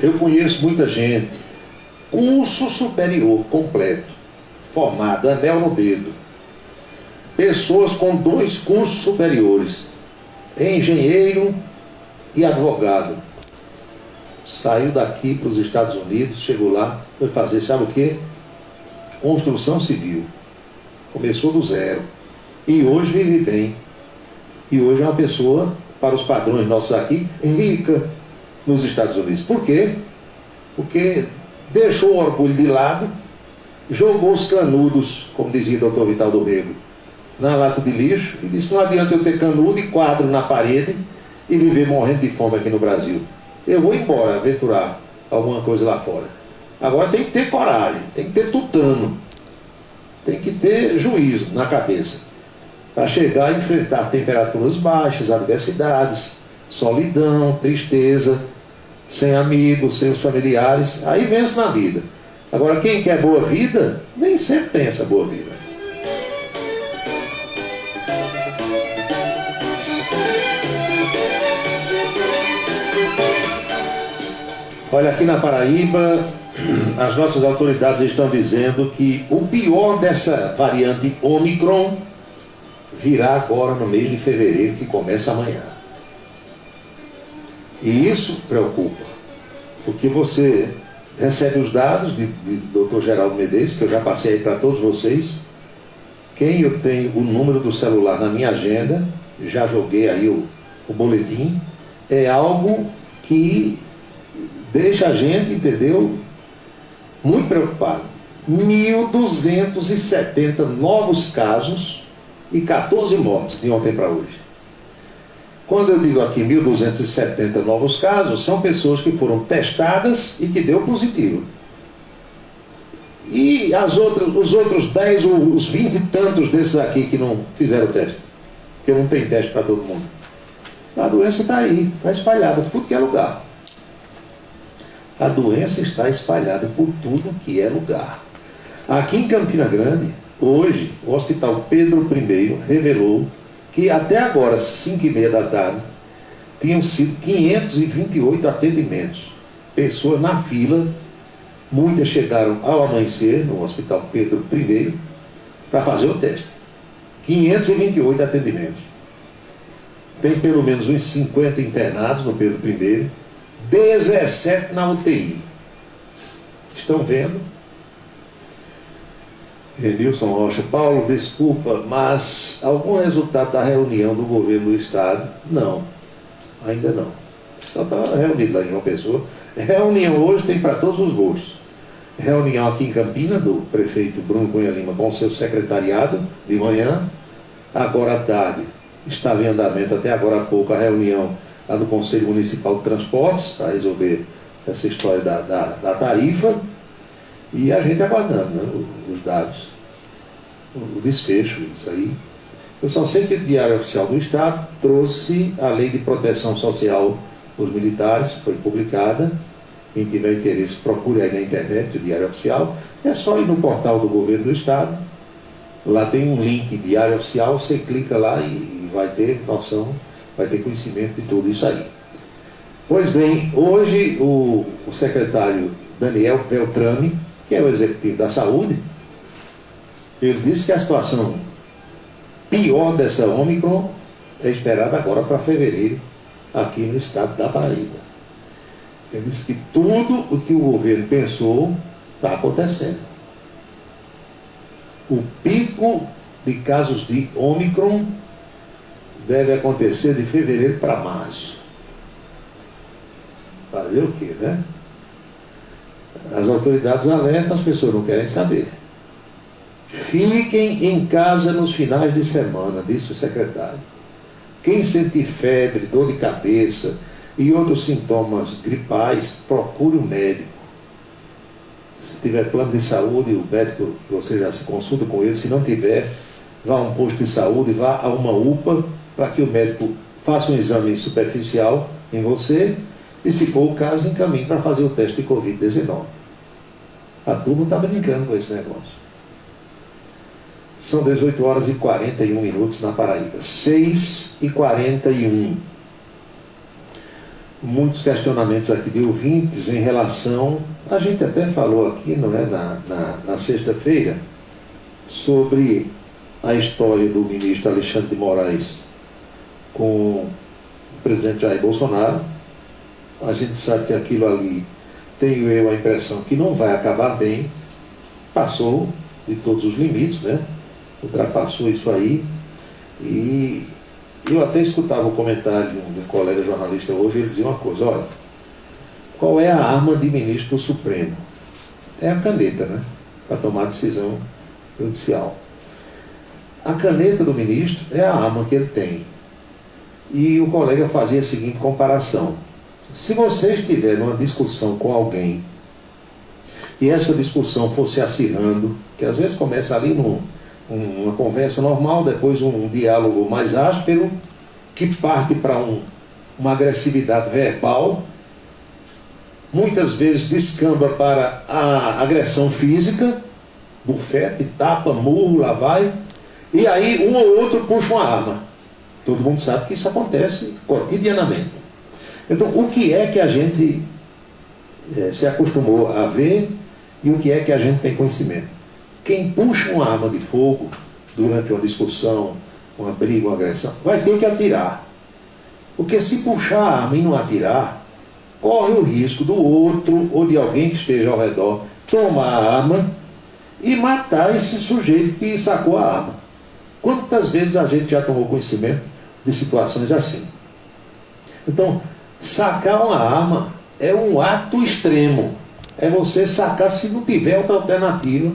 Speaker 5: Eu conheço muita gente, curso superior completo, formado, anel no dedo. Pessoas com 2 cursos superiores, engenheiro e advogado. Saiu daqui para os Estados Unidos, chegou lá, foi fazer, sabe o quê? Construção civil. Começou do zero. E hoje vive bem. E hoje é uma pessoa, para os padrões nossos aqui, rica nos Estados Unidos. Por quê? Porque deixou o orgulho de lado, jogou os canudos, como dizia o Dr. Vital do Rego, na lata de lixo e disse: não adianta eu ter canudo e quadro na parede e viver morrendo de fome aqui no Brasil. Eu vou embora, aventurar alguma coisa lá fora. Agora tem que ter coragem, tem que ter tutano, tem que ter juízo na cabeça para chegar a enfrentar temperaturas baixas, adversidades, solidão, tristeza, sem amigos, sem os familiares. Aí vence na vida. Agora quem quer boa vida, nem sempre tem essa boa vida. Olha, aqui na Paraíba, as nossas autoridades estão dizendo que o pior dessa variante Ômicron virá agora no mês de fevereiro, que começa amanhã. E isso preocupa, porque você recebe os dados de Dr. Geraldo Medeiros, que eu já passei aí para todos vocês. Quem eu tenho o número do celular na minha agenda, já joguei aí o boletim, é algo que deixa a gente, entendeu, muito preocupado. 1.270 novos casos e 14 mortes de ontem para hoje. Quando eu digo aqui 1.270 novos casos, são pessoas que foram testadas e que deu positivo. E os outros 10 ou os 20 e tantos desses aqui que não fizeram teste, porque não tem teste para todo mundo. A doença está aí, está espalhada por tudo que é lugar. A doença está espalhada por tudo que é lugar. Aqui em Campina Grande, hoje, o Hospital Pedro I revelou que até agora, 5h30 da tarde, tinham sido 528 atendimentos. Pessoas na fila, muitas chegaram ao amanhecer no Hospital Pedro I para fazer o teste. 528 atendimentos. Tem pelo menos uns 50 internados no Pedro I, 17 na UTI. Estão vendo? Renilson Rocha: Paulo, desculpa, mas algum resultado da reunião do governo do estado? Não, ainda não. Só estava reunido lá em João Pessoa. Reunião hoje tem para todos os gostos. Reunião aqui em Campina, do prefeito Bruno Cunha Lima com seu secretariado, de manhã. Agora à tarde, estava em andamento até agora há pouco a reunião lá do Conselho Municipal de Transportes, para resolver essa história da tarifa. E a gente aguardando, né, os dados, o desfecho, isso aí. Eu só sei que o Diário Oficial do Estado trouxe a Lei de Proteção Social dos Militares, foi publicada. Quem tiver interesse, procure aí na internet o Diário Oficial. É só ir no portal do Governo do Estado. Lá tem um link Diário Oficial, você clica lá e vai ter noção, vai ter conhecimento de tudo isso aí. Pois bem, hoje o secretário Daniel Beltrame, que é o executivo da saúde, ele disse que a situação pior dessa Ômicron é esperada agora para fevereiro, aqui no estado da Paraíba. Ele disse que tudo o que o governo pensou está acontecendo. O pico de casos de Ômicron deve acontecer de fevereiro para março. Fazer o quê, né? As autoridades alertam, as pessoas não querem saber. Fiquem em casa nos finais de semana, disse o secretário. Quem sentir febre, dor de cabeça e outros sintomas gripais, procure um médico. Se tiver plano de saúde, o médico que você já se consulta com ele. Se não tiver, vá a um posto de saúde, vá a uma UPA, para que o médico faça um exame superficial em você e, se for o caso, encaminhe para fazer o teste de Covid-19. A turma está brincando com esse negócio. São 18h41 na Paraíba. 6h41. Muitos questionamentos aqui de ouvintes em relação... A gente até falou aqui, não é, na sexta-feira, sobre a história do ministro Alexandre de Moraes com o presidente Jair Bolsonaro. A gente sabe que aquilo ali, tenho eu a impressão que não vai acabar bem. Passou de todos os limites, né? Ultrapassou isso aí. E eu até escutava o comentário de um colega jornalista hoje, ele dizia uma coisa: olha, qual é a arma de ministro do Supremo? É a caneta, né? Para tomar decisão judicial. A caneta do ministro é a arma que ele tem. E o colega fazia a seguinte comparação: se você estiver numa discussão com alguém e essa discussão fosse acirrando, que às vezes começa ali uma conversa normal, depois um diálogo mais áspero, que parte para uma agressividade verbal, muitas vezes descamba para a agressão física, bufete, tapa, murro, lá vai, e aí um ou outro puxa uma arma. Todo mundo sabe que isso acontece cotidianamente. Então, o que é que a gente se acostumou a ver e o que é que a gente tem conhecimento? Quem puxa uma arma de fogo durante uma discussão, uma briga, uma agressão, vai ter que atirar. Porque se puxar a arma e não atirar, corre o risco do outro ou de alguém que esteja ao redor tomar a arma e matar esse sujeito que sacou a arma. Quantas vezes a gente já tomou conhecimento de situações assim? Então, sacar uma arma é um ato extremo. É você sacar se não tiver outra alternativa.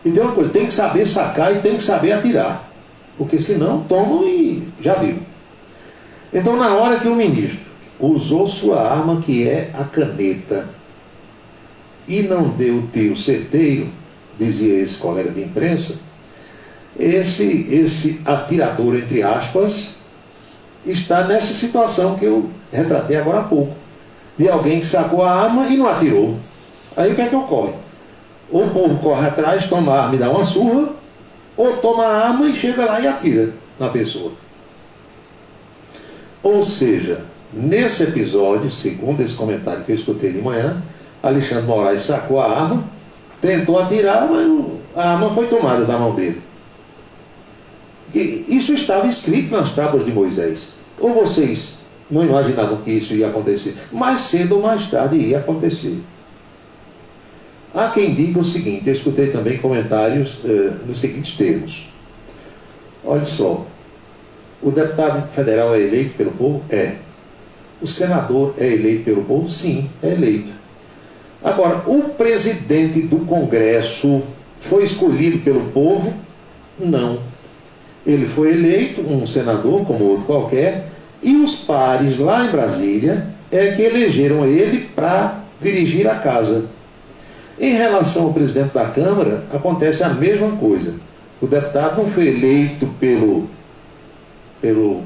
Speaker 5: E tem uma coisa, tem que saber sacar e tem que saber atirar. Porque senão tomam e já viu. Então, na hora que o ministro usou sua arma, que é a caneta, e não deu o tiro certeiro, dizia esse colega de imprensa, esse atirador, entre aspas, está nessa situação que eu retratei agora há pouco, de alguém que sacou a arma e não atirou. Aí o que é que ocorre? Ou o povo corre atrás, toma a arma e dá uma surra, ou toma a arma e chega lá e atira na pessoa. Ou seja, nesse episódio, segundo esse comentário que eu escutei de manhã, Alexandre Moraes sacou a arma, tentou atirar, mas a arma foi tomada da mão dele. E isso estava escrito nas tábuas de Moisés. Ou vocês não imaginavam que isso ia acontecer? Mais cedo ou mais tarde ia acontecer. Há quem diga o seguinte, eu escutei também comentários nos seguintes termos. Olha só, o deputado federal é eleito pelo povo? É. O senador é eleito pelo povo? Sim, é eleito. Agora, o presidente do Congresso foi escolhido pelo povo? Não. Ele foi eleito, um senador como outro qualquer, e os pares lá em Brasília é que elegeram ele para dirigir a casa. Em relação ao presidente da Câmara, acontece a mesma coisa. O deputado não foi eleito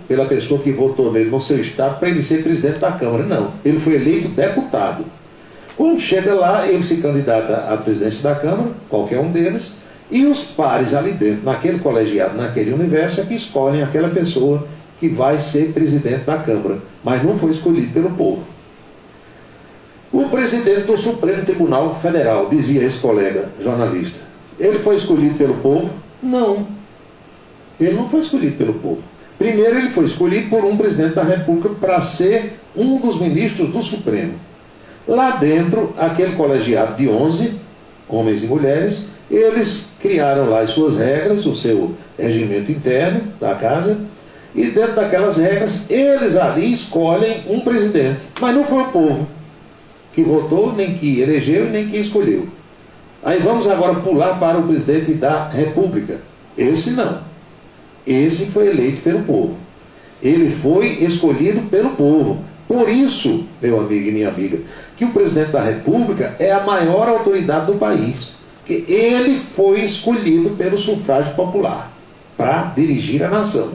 Speaker 5: pela pessoa que votou nele no seu estado para ele ser presidente da Câmara. Não, ele foi eleito deputado. Quando chega lá, ele se candidata à presidência da Câmara, qualquer um deles, e os pares ali dentro, naquele colegiado, naquele universo, é que escolhem aquela pessoa que vai ser presidente da Câmara, mas não foi escolhido pelo povo. O presidente do Supremo Tribunal Federal, dizia esse colega jornalista, ele foi escolhido pelo povo? Não. Ele não foi escolhido pelo povo. Primeiro, ele foi escolhido por um presidente da República para ser um dos ministros do Supremo. Lá dentro, aquele colegiado de 11 homens e mulheres, eles criaram lá as suas regras, o seu regimento interno da casa, e dentro daquelas regras, eles ali escolhem um presidente. Mas não foi o povo que votou, nem que elegeu, nem que escolheu. Aí vamos agora pular para o presidente da República. Esse não. Esse foi eleito pelo povo. Ele foi escolhido pelo povo. Por isso, meu amigo e minha amiga, que o presidente da República é a maior autoridade do país. Que ele foi escolhido pelo sufrágio popular para dirigir a nação.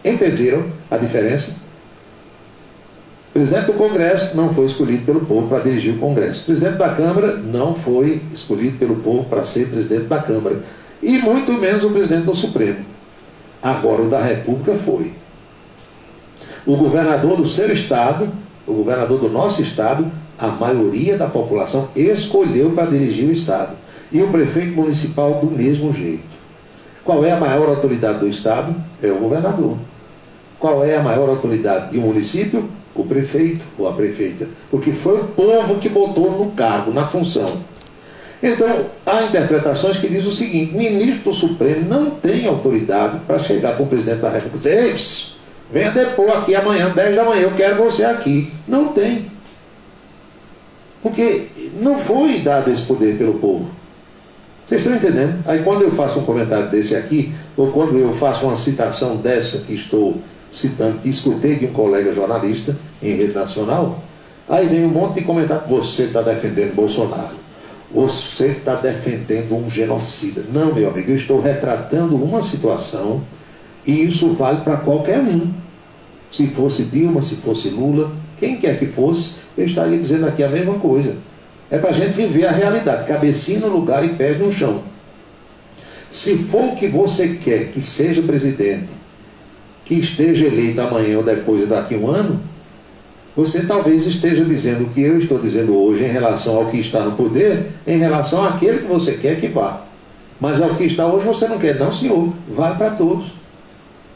Speaker 5: Entenderam a diferença? O presidente do Congresso não foi escolhido pelo povo para dirigir o Congresso. O presidente da Câmara não foi escolhido pelo povo para ser presidente da Câmara. E muito menos o presidente do Supremo. Agora o da República foi. O governador do seu estado, o governador do nosso estado, a maioria da população escolheu para dirigir o estado. E o prefeito municipal do mesmo jeito. Qual é a maior autoridade do estado? É o governador. Qual é a maior autoridade de um município? O prefeito ou a prefeita. Porque foi o povo que botou no cargo, na função. Então, há interpretações que dizem o seguinte: ministro do Supremo não tem autoridade para chegar para o presidente da República e dizer: ei, venha depor aqui amanhã, 10 da manhã, eu quero você aqui. Não tem. Porque não foi dado esse poder pelo povo. Vocês estão entendendo? Aí quando eu faço um comentário desse aqui, ou quando eu faço uma citação dessa que estou citando, que escutei de um colega jornalista em rede nacional, aí vem um monte de comentário: você está defendendo Bolsonaro, você está defendendo um genocida. Não, meu amigo, eu estou retratando uma situação e isso vale para qualquer um. Se fosse Dilma, se fosse Lula, quem quer que fosse, eu estaria dizendo aqui a mesma coisa. É para a gente viver a realidade, cabecinha no lugar e pés no chão. Se for o que você quer que seja presidente, que esteja eleito amanhã ou depois daqui a um ano, você talvez esteja dizendo o que eu estou dizendo hoje em relação ao que está no poder, em relação àquele que você quer que vá. Mas ao que está hoje você não quer. Não, senhor, vai para todos.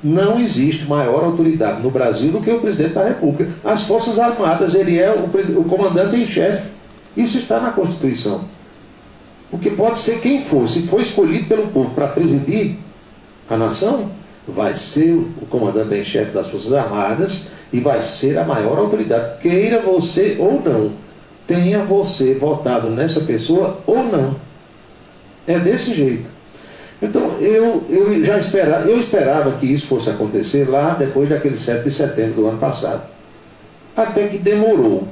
Speaker 5: Não existe maior autoridade no Brasil do que o presidente da República. As Forças Armadas, ele é o comandante em chefe. Isso está na Constituição. Porque pode ser quem for, se for escolhido pelo povo para presidir a nação, vai ser o comandante em chefe das Forças Armadas e vai ser a maior autoridade, queira você ou não, tenha você votado nessa pessoa ou não. É desse jeito. Então eu esperava que isso fosse acontecer lá depois daquele 7 de setembro do ano passado. Até que demorou.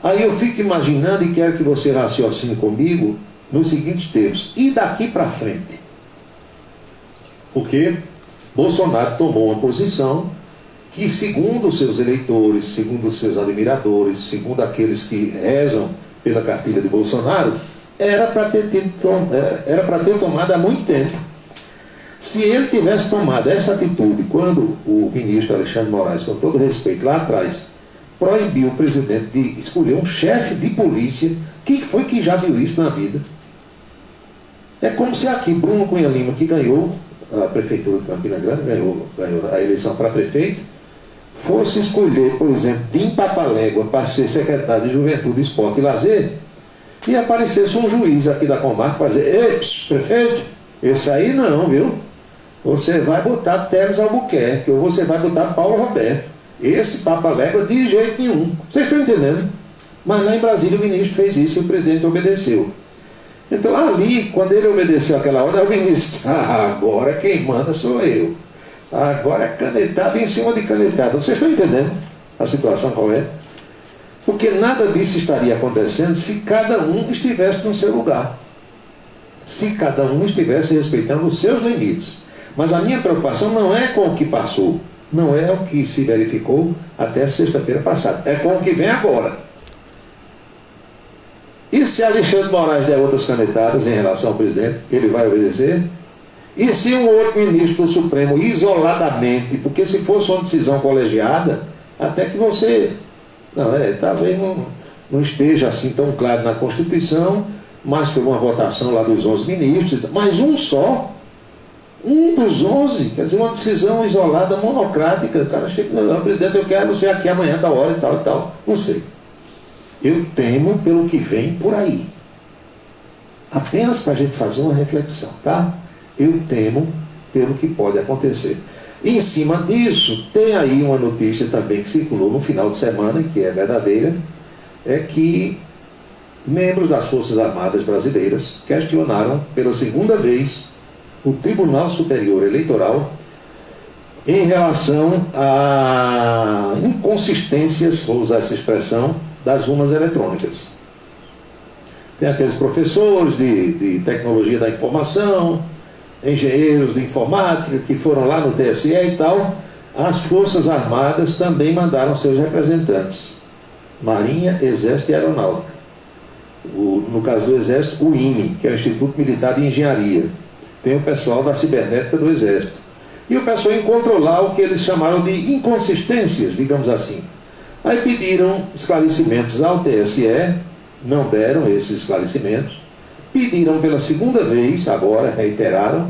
Speaker 5: Aí eu fico imaginando e quero que você raciocine comigo nos seguintes termos: e daqui para frente? Porque Bolsonaro tomou uma posição que, segundo os seus eleitores, segundo os seus admiradores, segundo aqueles que rezam pela cartilha de Bolsonaro, era para ter tomado há muito tempo. Se ele tivesse tomado essa atitude quando o ministro Alexandre Moraes, com todo respeito, lá atrás, proibiu o presidente de escolher um chefe de polícia, quem foi que já viu isso na vida? É como se aqui Bruno Cunha Lima, que ganhou a prefeitura de Campina Grande, ganhou a eleição para prefeito, fosse escolher, por exemplo, Tim Papalégua para ser secretário de Juventude, Esporte e Lazer, e aparecesse um juiz aqui da comarca para dizer: ei, prefeito, esse aí não, viu? Você vai botar Teres Albuquerque, ou você vai botar Paulo Roberto. Esse Papalégua de jeito nenhum. Vocês estão entendendo? Mas lá em Brasília o ministro fez isso e o presidente obedeceu. Então ali, quando ele obedeceu aquela ordem, o ministro disse: agora quem manda sou eu. Agora é canetada em cima de canetada. Vocês estão entendendo a situação qual é? Porque nada disso estaria acontecendo se cada um estivesse no seu lugar. Se cada um estivesse respeitando os seus limites. Mas a minha preocupação não é com o que passou. Não é o que se verificou até sexta-feira passada. É com o que vem agora. E se Alexandre Moraes der outras canetadas em relação ao presidente, ele vai obedecer? E se um outro ministro do Supremo, isoladamente, porque se fosse uma decisão colegiada, até que você... talvez não esteja assim tão claro na Constituição, mas foi uma votação lá dos 11 ministros, mas um só... Um dos 11, quer dizer, uma decisão isolada, monocrática. O cara chega: não, presidente, eu quero você aqui amanhã, tal hora e tal e tal. Não sei. Eu temo pelo que vem por aí. Apenas para a gente fazer uma reflexão, tá? Eu temo pelo que pode acontecer. E em cima disso, tem aí uma notícia também que circulou no final de semana, que é verdadeira, é que membros das Forças Armadas brasileiras questionaram pela segunda vez o Tribunal Superior Eleitoral em relação a inconsistências, vou usar essa expressão, das urnas eletrônicas. Tem aqueles professores de tecnologia da informação, engenheiros de informática que foram lá no TSE e tal. As Forças Armadas também mandaram seus representantes, Marinha, Exército e Aeronáutica. No caso do Exército, o INE, que é o Instituto Militar de Engenharia. Tem o pessoal da cibernética do Exército. E o pessoal encontrou lá o que eles chamaram de inconsistências, digamos assim. Aí pediram esclarecimentos ao TSE, não deram esses esclarecimentos. Pediram pela segunda vez, agora reiteraram,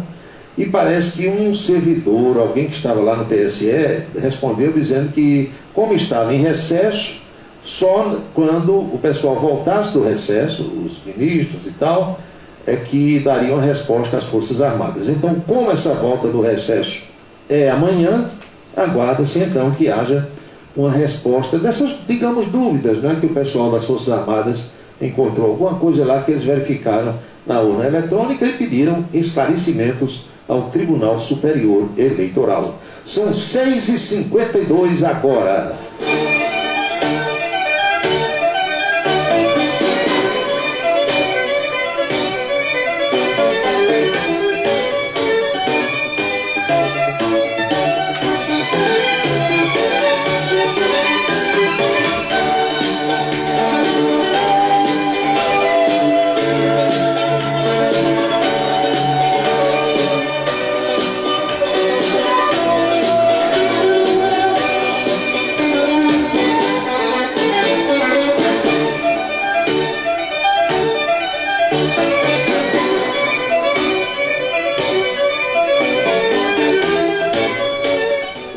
Speaker 5: e parece que um servidor, alguém que estava lá no TSE, respondeu dizendo que, como estava em recesso, Só quando o pessoal voltasse do recesso, os ministros e tal, é que dariam a resposta às Forças Armadas. Então, como essa volta do recesso é amanhã, aguarda-se então que haja uma resposta dessas, digamos, dúvidas, né, que o pessoal das Forças Armadas encontrou alguma coisa lá que eles verificaram na urna eletrônica e pediram esclarecimentos ao Tribunal Superior Eleitoral. São 6h52 agora.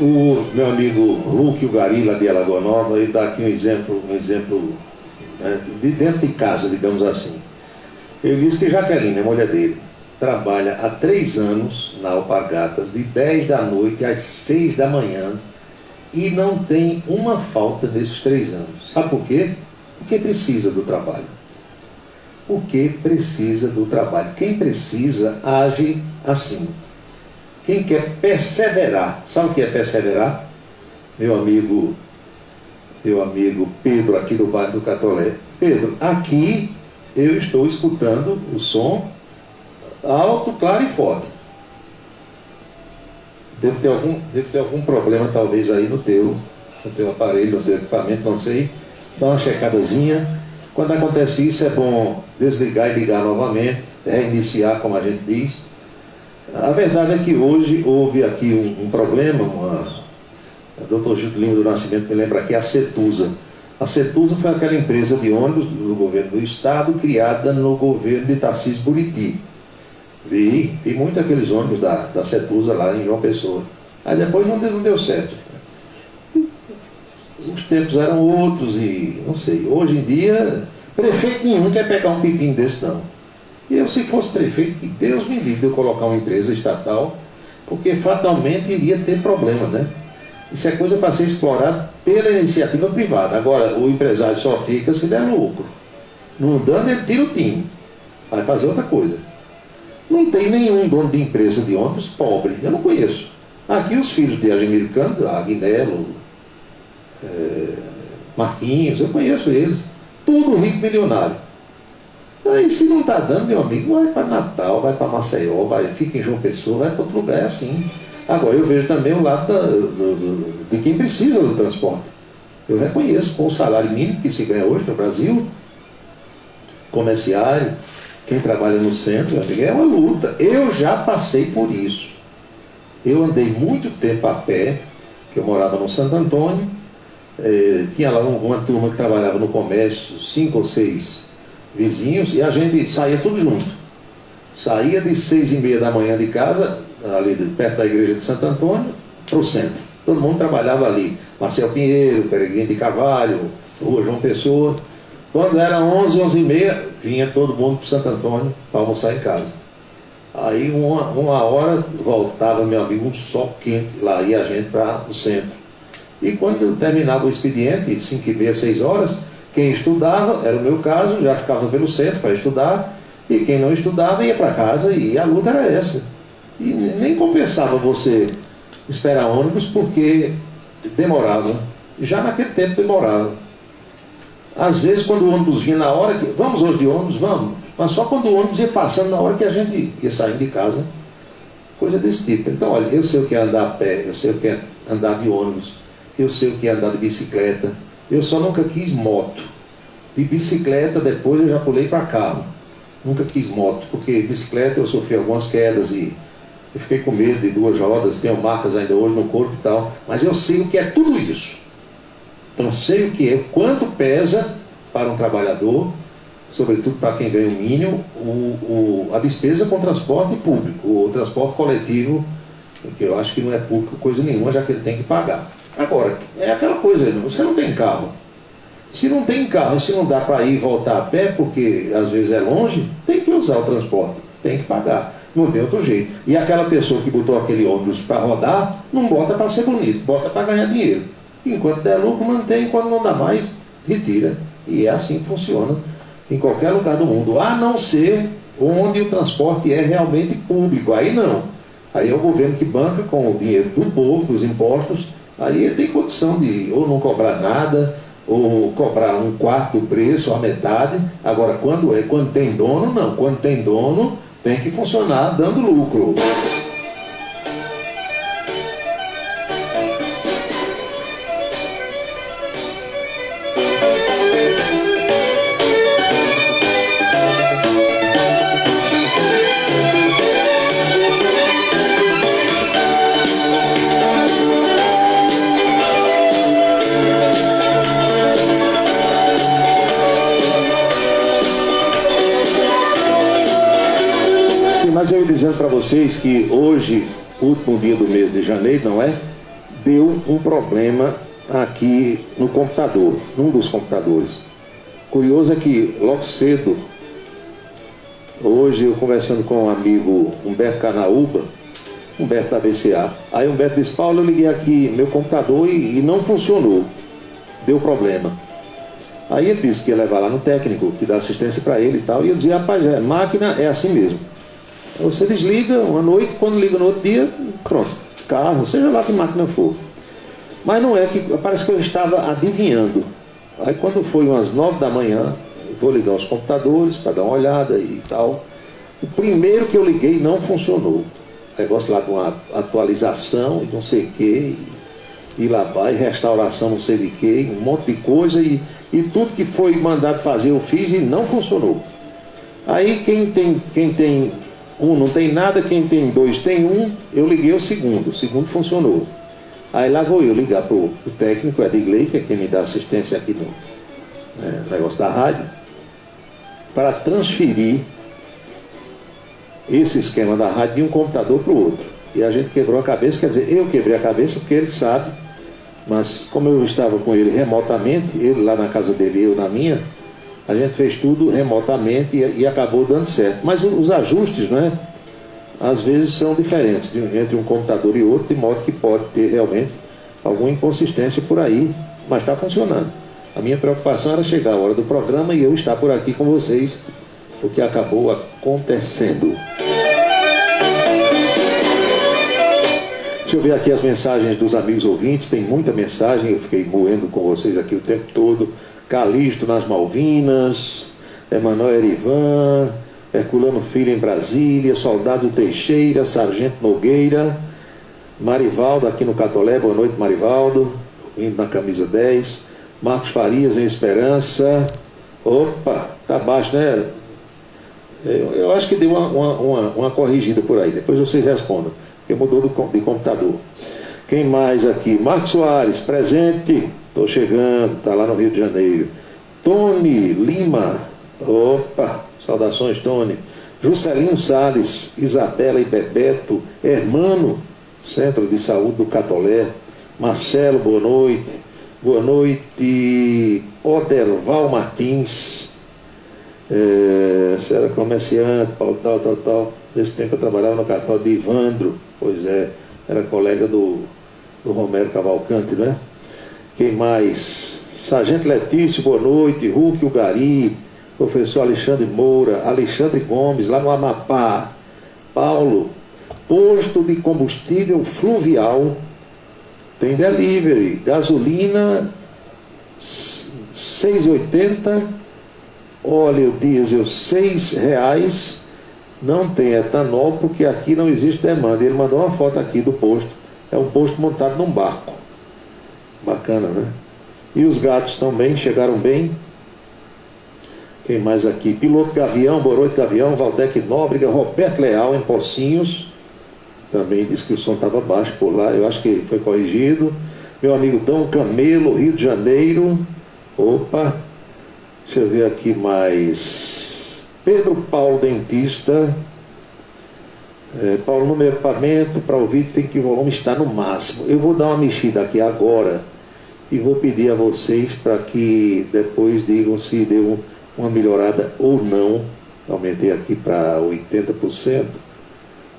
Speaker 5: O meu amigo Hulk, o Gari, lá de Alagoa Nova, ele dá aqui um exemplo né, de dentro de casa, digamos assim. Ele diz que Jaqueline, a mulher dele, trabalha há 3 anos na Alpargatas, de 10 da noite às 6 da manhã, e não tem uma falta nesses 3 anos. Sabe por quê? Porque precisa do trabalho. Porque precisa do trabalho. Quem precisa age assim. Quem quer perseverar, sabe o que é perseverar? Meu amigo Pedro, aqui do bairro do Catolé. Pedro, aqui eu estou escutando o som alto, claro e forte. Deve ter algum problema talvez aí no teu aparelho, no teu equipamento, não sei. Dá uma checadazinha. Quando acontece isso é bom desligar e ligar novamente, reiniciar, como a gente diz. A verdade é que hoje houve aqui um problema, o Dr. Gildo Lima do Nascimento me lembra aqui, a Cetusa. A Cetusa foi aquela empresa de ônibus do governo do estado, criada no governo de Tarcísio Buriti. Vi muito aqueles ônibus da Cetusa lá em João Pessoa. Aí depois não deu certo. Os tempos eram outros e, não sei, hoje em dia, prefeito nenhum quer pegar um pepino desse não. E eu, se fosse prefeito, que Deus me livre de eu colocar uma empresa estatal, porque fatalmente iria ter problema, né? Isso é coisa para ser explorado pela iniciativa privada. Agora, o empresário só fica se der lucro. Não dando, ele tira o time. Vai fazer outra coisa. Não tem nenhum dono de empresa de ônibus pobre. Eu não conheço. Aqui os filhos de Agemiro Canto, Aguinelo, Marquinhos, eu conheço eles. Tudo rico milionário. Aí se não está dando, meu amigo, vai para Natal, vai para Maceió, fica em João Pessoa, vai para outro lugar, é assim. Agora eu vejo também o lado de quem precisa do transporte. Eu reconheço com o salário mínimo que se ganha hoje no Brasil, comerciário, quem trabalha no centro, meu amigo, é uma luta. Eu já passei por isso. Eu andei muito tempo a pé, que eu morava no Santo Antônio, tinha lá uma turma que trabalhava no comércio, 5 ou 6 vizinhos, e a gente saía tudo junto. Saía de 6h30 da manhã de casa, ali perto da igreja de Santo Antônio, para o centro. Todo mundo trabalhava ali. Marcel Pinheiro, Peregrino de Carvalho, Rua João Pessoa. Quando era 11h30, vinha todo mundo para Santo Antônio para almoçar em casa. Aí uma hora voltava, meu amigo, um sol quente, lá ia a gente para o centro. E quando terminava o expediente, 5h30, 6 horas, quem estudava, era o meu caso, já ficava pelo centro para estudar, e quem não estudava ia para casa, e a luta era essa. E nem compensava você esperar ônibus, porque demorava. Já naquele tempo demorava. Às vezes, quando o ônibus vinha na hora que... Vamos hoje de ônibus? Vamos. Mas só quando o ônibus ia passando na hora que a gente ia saindo de casa. Coisa desse tipo. Então, olha, eu sei o que é andar a pé, eu sei o que é andar de ônibus, eu sei o que é andar de bicicleta. Eu só nunca quis moto. De bicicleta, depois eu já pulei para carro. Nunca quis moto, porque bicicleta eu sofri algumas quedas e eu fiquei com medo de 2 rodas, tenho marcas ainda hoje no corpo e tal. Mas eu sei o que é tudo isso. Então sei o que é, quanto pesa para um trabalhador, sobretudo para quem ganha o mínimo, a despesa com transporte público, o transporte coletivo, que eu acho que não é público coisa nenhuma, já que ele tem que pagar. Agora, é aquela coisa, você não tem carro. Se não tem carro, se não dá para ir e voltar a pé, porque às vezes é longe, tem que usar o transporte, tem que pagar. Não tem outro jeito. E aquela pessoa que botou aquele ônibus para rodar, não bota para ser bonito, bota para ganhar dinheiro. Enquanto der lucro, mantém, quando não dá mais, retira. E é assim que funciona em qualquer lugar do mundo, a não ser onde o transporte é realmente público. Aí não. Aí é o governo que banca com o dinheiro do povo, dos impostos. Aí ele tem condição de ou não cobrar nada, ou cobrar um quarto do preço, a metade. Agora, quando tem dono, não. Quando tem dono, tem que funcionar dando lucro. Mas eu ia dizendo para vocês que hoje, último dia do mês de janeiro, não é? Deu um problema aqui no computador, num dos computadores. Curioso é que logo cedo, hoje eu conversando com um amigo Humberto Canaúba, Humberto da BCA, aí Humberto disse: Paulo, eu liguei aqui meu computador e não funcionou, deu problema. Aí ele disse que ia levar lá no técnico, que dá assistência para ele e tal, e eu dizia: rapaz, máquina é assim mesmo. Você desliga uma noite, quando liga no outro dia, pronto, carro, seja lá que máquina for. Mas não é que, parece que eu estava adivinhando. Aí quando foi umas 9 da manhã, vou ligar os computadores para dar uma olhada e tal. O primeiro que eu liguei não funcionou. Negócio lá de uma atualização e não sei o que, e lá vai, restauração não sei de que, um monte de coisa, e tudo que foi mandado fazer eu fiz e não funcionou. Aí quem tem um não tem nada, quem tem dois tem um, eu liguei o segundo funcionou. Aí lá vou eu ligar para o técnico, Edgley, que é quem me dá assistência aqui no negócio da rádio, para transferir esse esquema da rádio de um computador para o outro. E a gente quebrou a cabeça, quer dizer, eu quebrei a cabeça porque ele sabe, mas como eu estava com ele remotamente, ele lá na casa dele e eu na minha, a gente fez tudo remotamente e acabou dando certo. Mas os ajustes, né, às vezes são diferentes entre um computador e outro, de modo que pode ter realmente alguma inconsistência por aí, mas está funcionando. A minha preocupação era chegar a hora do programa e eu estar por aqui com vocês, o que acabou acontecendo. Deixa eu ver aqui as mensagens dos amigos ouvintes, tem muita mensagem, eu fiquei moendo com vocês aqui o tempo todo. Calixto nas Malvinas, Emanuel Erivan, Herculano Filho em Brasília, Soldado Teixeira, Sargento Nogueira, Marivaldo aqui no Catolé, boa noite Marivaldo, indo na camisa 10, Marcos Farias em Esperança, opa, tá baixo, né? Eu acho que deu uma corrigida por aí, depois vocês respondam, porque mudou de computador. Quem mais aqui? Marcos Soares, presente. Estou chegando, está lá no Rio de Janeiro. Tony Lima, opa, saudações Tony. Juscelino Salles, Isabela e Bebeto, Hermano, Centro de Saúde do Catolé. Marcelo, boa noite. Boa noite, Oderval Martins. Você era comerciante, tal. Nesse tempo eu trabalhava no cartório de Ivandro, pois é, era colega do Romero Cavalcante, né? Quem mais? Sargento Letício, boa noite. Hulk Ugari, professor Alexandre Moura, Alexandre Gomes, lá no Amapá. Paulo, posto de combustível fluvial, tem delivery, gasolina 6,80, óleo diesel R$6, não tem etanol porque aqui não existe demanda. Ele mandou uma foto aqui do posto, é um posto montado num barco. Bacana, né? E os gatos também chegaram bem. Quem mais aqui? Piloto Gavião, boa noite Gavião, Valdec Nóbrega, Roberto Leal em Pocinhos, também disse que o som estava baixo por lá, eu acho que foi corrigido. Meu amigo Dom Camelo, Rio de Janeiro, opa, deixa eu ver aqui mais. Pedro Paulo, dentista. Paulo, no meu equipamento para ouvir tem que o volume estar no máximo. Eu vou dar uma mexida aqui agora e vou pedir a vocês para que depois digam se deu uma melhorada ou não. Aumentei aqui para 80%,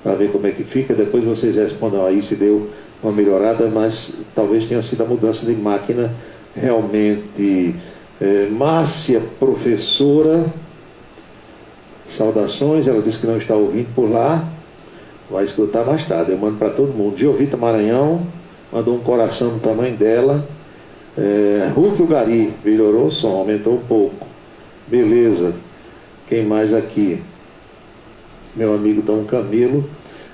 Speaker 5: para ver como é que fica. Depois vocês respondam aí se deu uma melhorada, mas talvez tenha sido a mudança de máquina realmente. Márcia, professora, saudações, ela disse que não está ouvindo por lá, vai escutar mais tarde, eu mando para todo mundo. Giovita Maranhão mandou um coração do tamanho dela. Hulk Gari, melhorou o som, aumentou um pouco, beleza. Quem mais aqui? Meu amigo Dom Camilo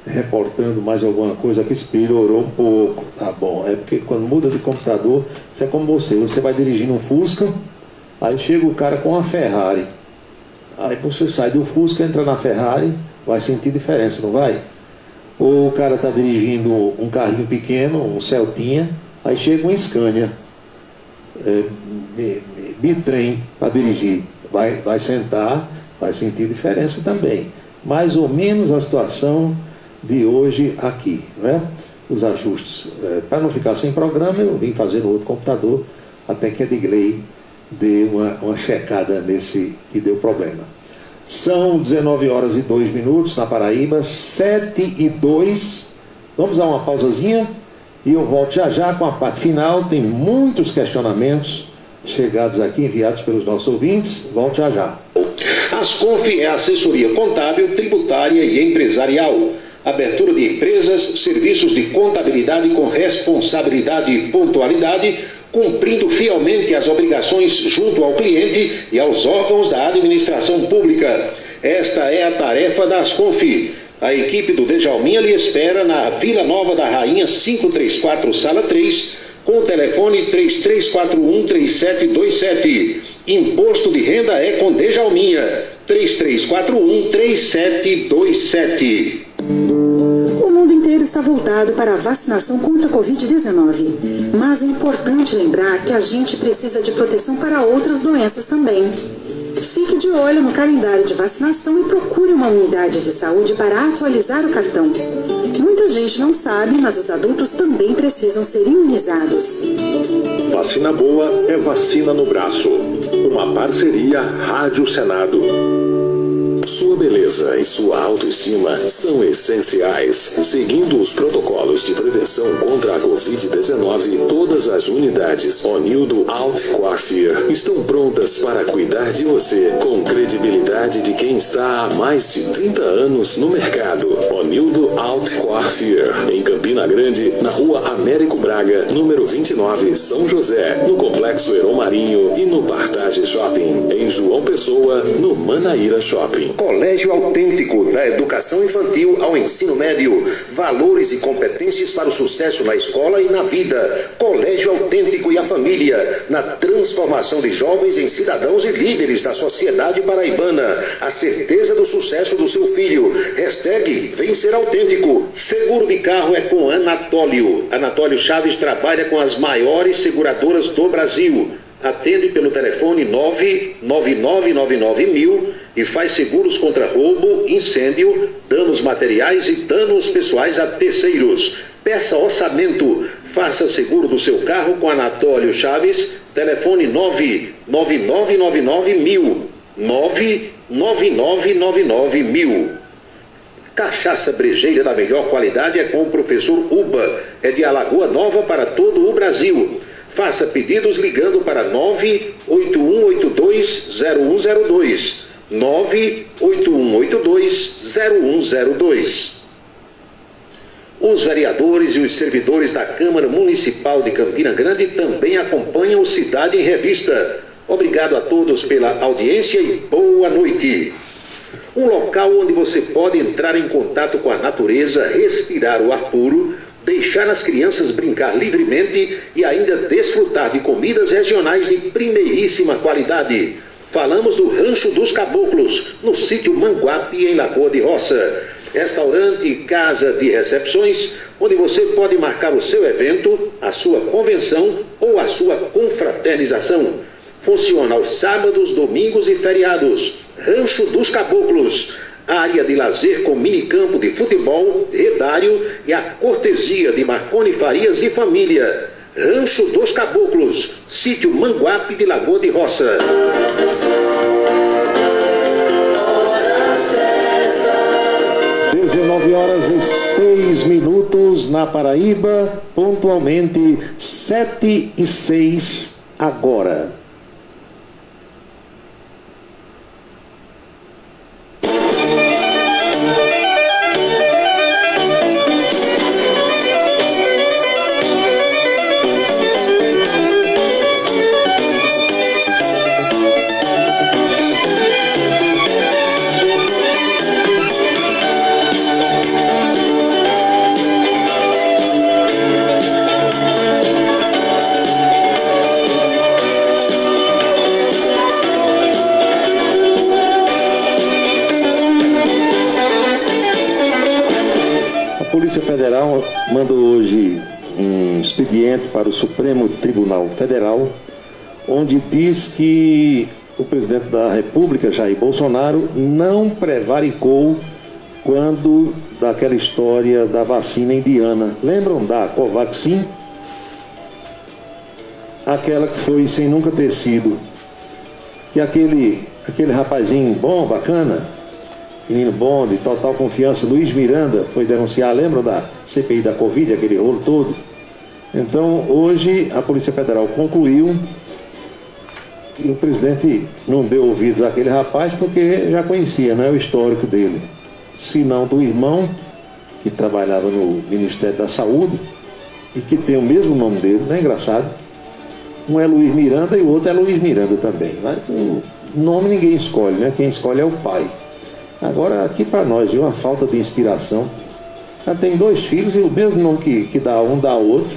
Speaker 5: reportando mais alguma coisa aqui, melhorou um pouco, tá bom. É porque quando muda de computador, isso é como você vai dirigindo um Fusca, aí chega o cara com uma Ferrari, aí você sai do Fusca, entra na Ferrari, vai sentir diferença, não vai? Ou o cara está dirigindo um carrinho pequeno, um Celtinha, aí chega um Scania, bitrem para dirigir, vai sentar, vai sentir diferença também. Mais ou menos a situação de hoje aqui, né? Os ajustes. Para não ficar sem programa, eu vim fazer no outro computador, até que a Digley dê uma checada nesse que deu problema. São 19 horas e 2 minutos na Paraíba, 7:02. Vamos dar uma pausazinha e eu volto já com a parte final. Tem muitos questionamentos chegados aqui, enviados pelos nossos ouvintes. Volto já.
Speaker 2: Asconf é assessoria contábil, tributária e empresarial. Abertura de empresas, serviços de contabilidade com responsabilidade e pontualidade, cumprindo fielmente as obrigações junto ao cliente e aos órgãos da administração pública. Esta é a tarefa da Asconf. A equipe do Djalminha lhe espera na Vila Nova da Rainha 534, sala 3, com o telefone 3341-3727. Imposto de renda é com Djalminha, 3341-3727.
Speaker 8: O mundo inteiro está voltado para a vacinação contra a Covid-19. Mas é importante lembrar que a gente precisa de proteção para outras doenças também. Fique de olho no calendário de vacinação e procure uma unidade de saúde para atualizar o cartão. Muita gente não sabe, mas os adultos também precisam ser imunizados.
Speaker 6: Vacina boa é vacina no braço. Uma parceria Rádio Senado. Sua beleza e sua autoestima são essenciais. Seguindo os protocolos de prevenção contra a Covid-19, todas as unidades Onildo Alt Coiffure estão prontas para cuidar de você com credibilidade de quem está há mais de 30 anos no mercado. Onildo Alt Coiffure, em Campina Grande, na rua Américo Braga, número 29, São José, no Complexo Heron Marinho e no Partage Shopping, em João Pessoa, no Manaíra Shopping.
Speaker 2: Colégio Autêntico, da educação infantil ao ensino médio. Valores e competências para o sucesso na escola e na vida. Colégio Autêntico e a família, na transformação de jovens em cidadãos e líderes da sociedade paraibana. A certeza do sucesso do seu filho. Hashtag Vem Ser Autêntico. Seguro de carro é com Anatólio. Anatólio Chaves trabalha com as maiores seguradoras do Brasil. Atende pelo telefone 99999.000 e faz seguros contra roubo, incêndio, danos materiais e danos pessoais a terceiros. Peça orçamento. Faça seguro do seu carro com Anatólio Chaves. Telefone 99999.000. 99999.000. Cachaça brejeira da melhor qualidade é com o professor Uba. É de Alagoa Nova para todo o Brasil. Faça pedidos ligando para 981820102. 981820102. Os vereadores e os servidores da Câmara Municipal de Campina Grande também acompanham o Cidade em Revista. Obrigado a todos pela audiência e boa noite. Um local onde você pode entrar em contato com a natureza, respirar o ar puro, deixar as crianças brincar livremente e ainda desfrutar de comidas regionais de primeiríssima qualidade. Falamos do Rancho dos Caboclos, no sítio Manguape, em Lagoa de Roça. Restaurante e casa de recepções, onde você pode marcar o seu evento, a sua convenção ou a sua confraternização. Funciona aos sábados, domingos e feriados. Rancho dos Caboclos. Área de lazer com minicampo de futebol, redário e a cortesia de Marconi Farias e família. Rancho dos Caboclos, sítio Manguape de Lagoa de Roça.
Speaker 5: 19h06 na Paraíba, pontualmente 7h06 agora. A Polícia Federal mandou hoje um expediente para o Supremo Tribunal Federal, onde diz que o presidente da República, Jair Bolsonaro, não prevaricou quando daquela história da vacina indiana. Lembram da Covaxin? Aquela que foi sem nunca ter sido. Que aquele rapazinho bom, bacana, menino bom, de total confiança, Luiz Miranda, foi denunciar, lembram da CPI da Covid, aquele rolo todo? Então, hoje, a Polícia Federal concluiu e o presidente não deu ouvidos àquele rapaz porque já conhecia, né, o histórico dele. Se não do irmão, que trabalhava no Ministério da Saúde e que tem o mesmo nome dele, não é engraçado? Um é Luiz Miranda e o outro é Luiz Miranda também. Mas o nome ninguém escolhe, né? Quem escolhe é o pai. Agora, aqui para nós, viu, uma falta de inspiração. Já tem 2 filhos e o mesmo nome que dá um, dá outro.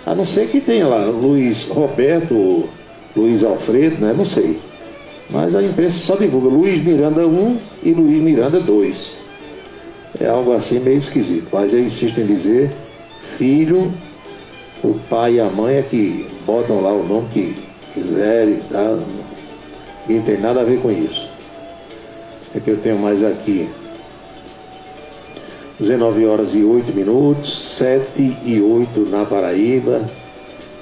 Speaker 5: A não ser que tenha lá Luiz Roberto, Luiz Alfredo, né? Não sei. Mas a imprensa só divulga Luiz Miranda 1 e Luiz Miranda 2. É algo assim meio esquisito. Mas eu insisto em dizer, filho, o pai e a mãe é que botam lá o nome que quiserem, tá? Ninguém tem nada a ver com isso. É que eu tenho mais aqui. 19h08, 7h08 na Paraíba.